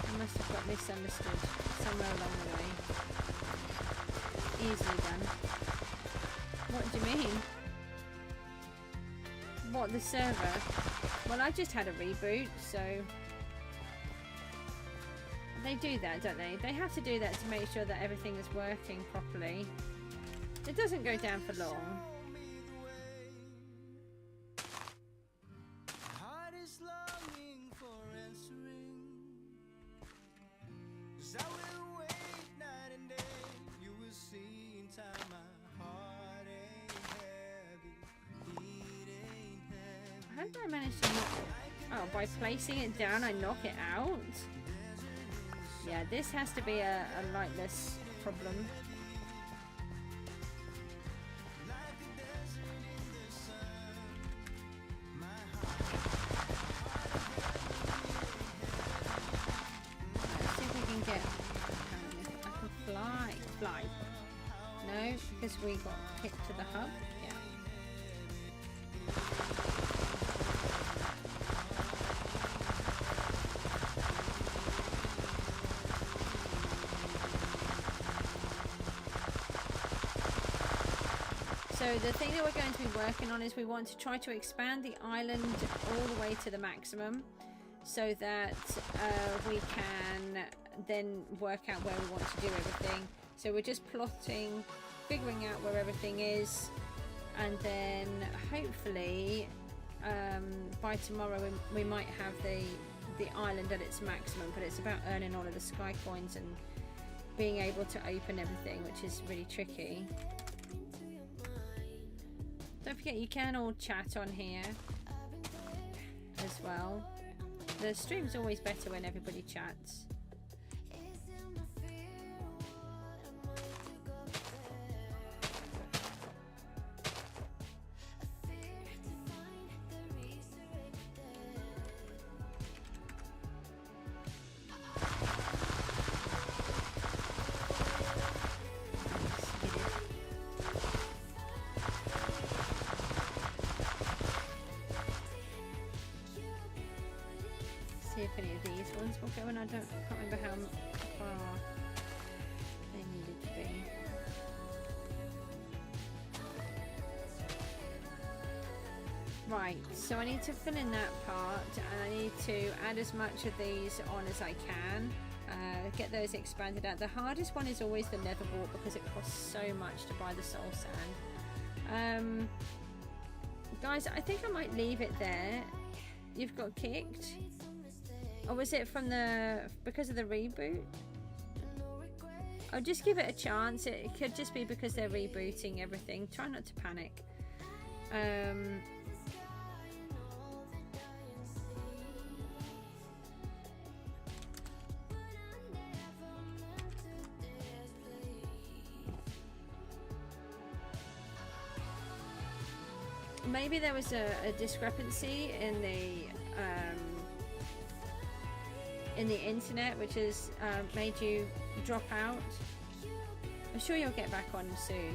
I must have got misunderstood somewhere along the way. Easily done. What do you mean? What, the server? Well, I just had a reboot, so... They do that, don't they? They have to do that to make sure that everything is working properly. It doesn't go down for long. How did I manage to knock it? Oh, by placing it down, I knock it out? Yeah, this has to be a lightless problem. Let's see if we can get... I can fly. Fly. No, because we got hit to the hub. Yeah. So the thing that we're going to be working on is we want to try to expand the island all the way to the maximum so that we can then work out where we want to do everything. So we're just plotting, figuring out where everything is, and then hopefully by tomorrow we might have the island at its maximum, but it's about earning all of the sky coins and being able to open everything, which is really tricky. Don't forget you can all chat on here as well. The stream's always better when everybody chats. If any of these ones will go, and I can't remember how far they needed to be. Right, so I need to fill in that part, and I need to add as much of these on as I can, get those expanded out. The hardest one is always the nether wart because it costs so much to buy the soul sand. Guys, I think I might leave it there. You've got kicked. Or was it from because of the reboot? I'll just give it a chance. It could just be because they're rebooting everything. Try not to panic. Maybe there was a discrepancy in the internet, which has made you drop out. I'm sure you'll get back on soon.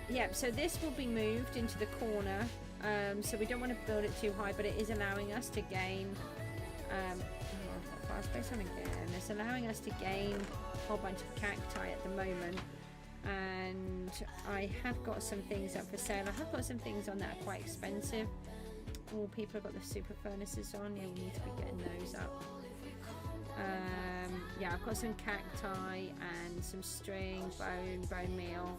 Yeah, so this will be moved into the corner, so we don't want to build it too high, but it is allowing us to gain fast space on again. It's allowing us to gain a whole bunch of cacti at the moment, and I have got some things up for sale. I have got some things on that are quite expensive. All people have got the super furnaces on. Yeah, we need to be getting those up. Yeah, I've got some cacti and some string, bone meal.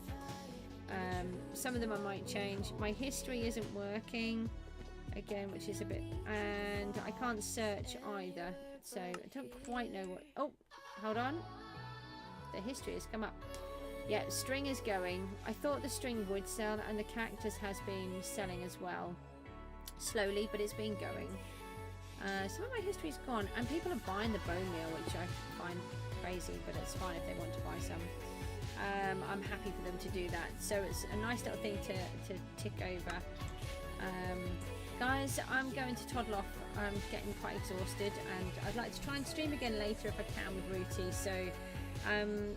Some of them I might change. My history isn't working again, which is a bit, and I can't search either, so I don't quite know what. Oh, hold on, the history has come up. Yeah, string is going. I thought the string would sell, and the cactus has been selling as well. Slowly, but it's been going. Some of my history's gone, and people are buying the bone meal, which I find crazy, but it's fine if they want to buy some. I'm happy for them to do that, so it's a nice little thing to tick over. Guys, I'm going to toddle off. I'm getting quite exhausted, and I'd like to try and stream again later if I can with Rooty, so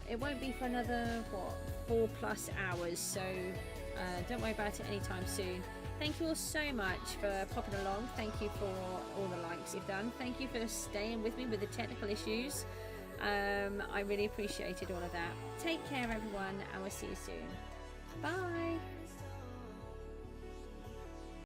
it won't be for another 4+ hours, so don't worry about it anytime soon. Thank you all so much for popping along. Thank you for all the likes you've done. Thank you for staying with me with the technical issues. I really appreciated all of that. Take care, everyone, and we'll see you soon. Bye.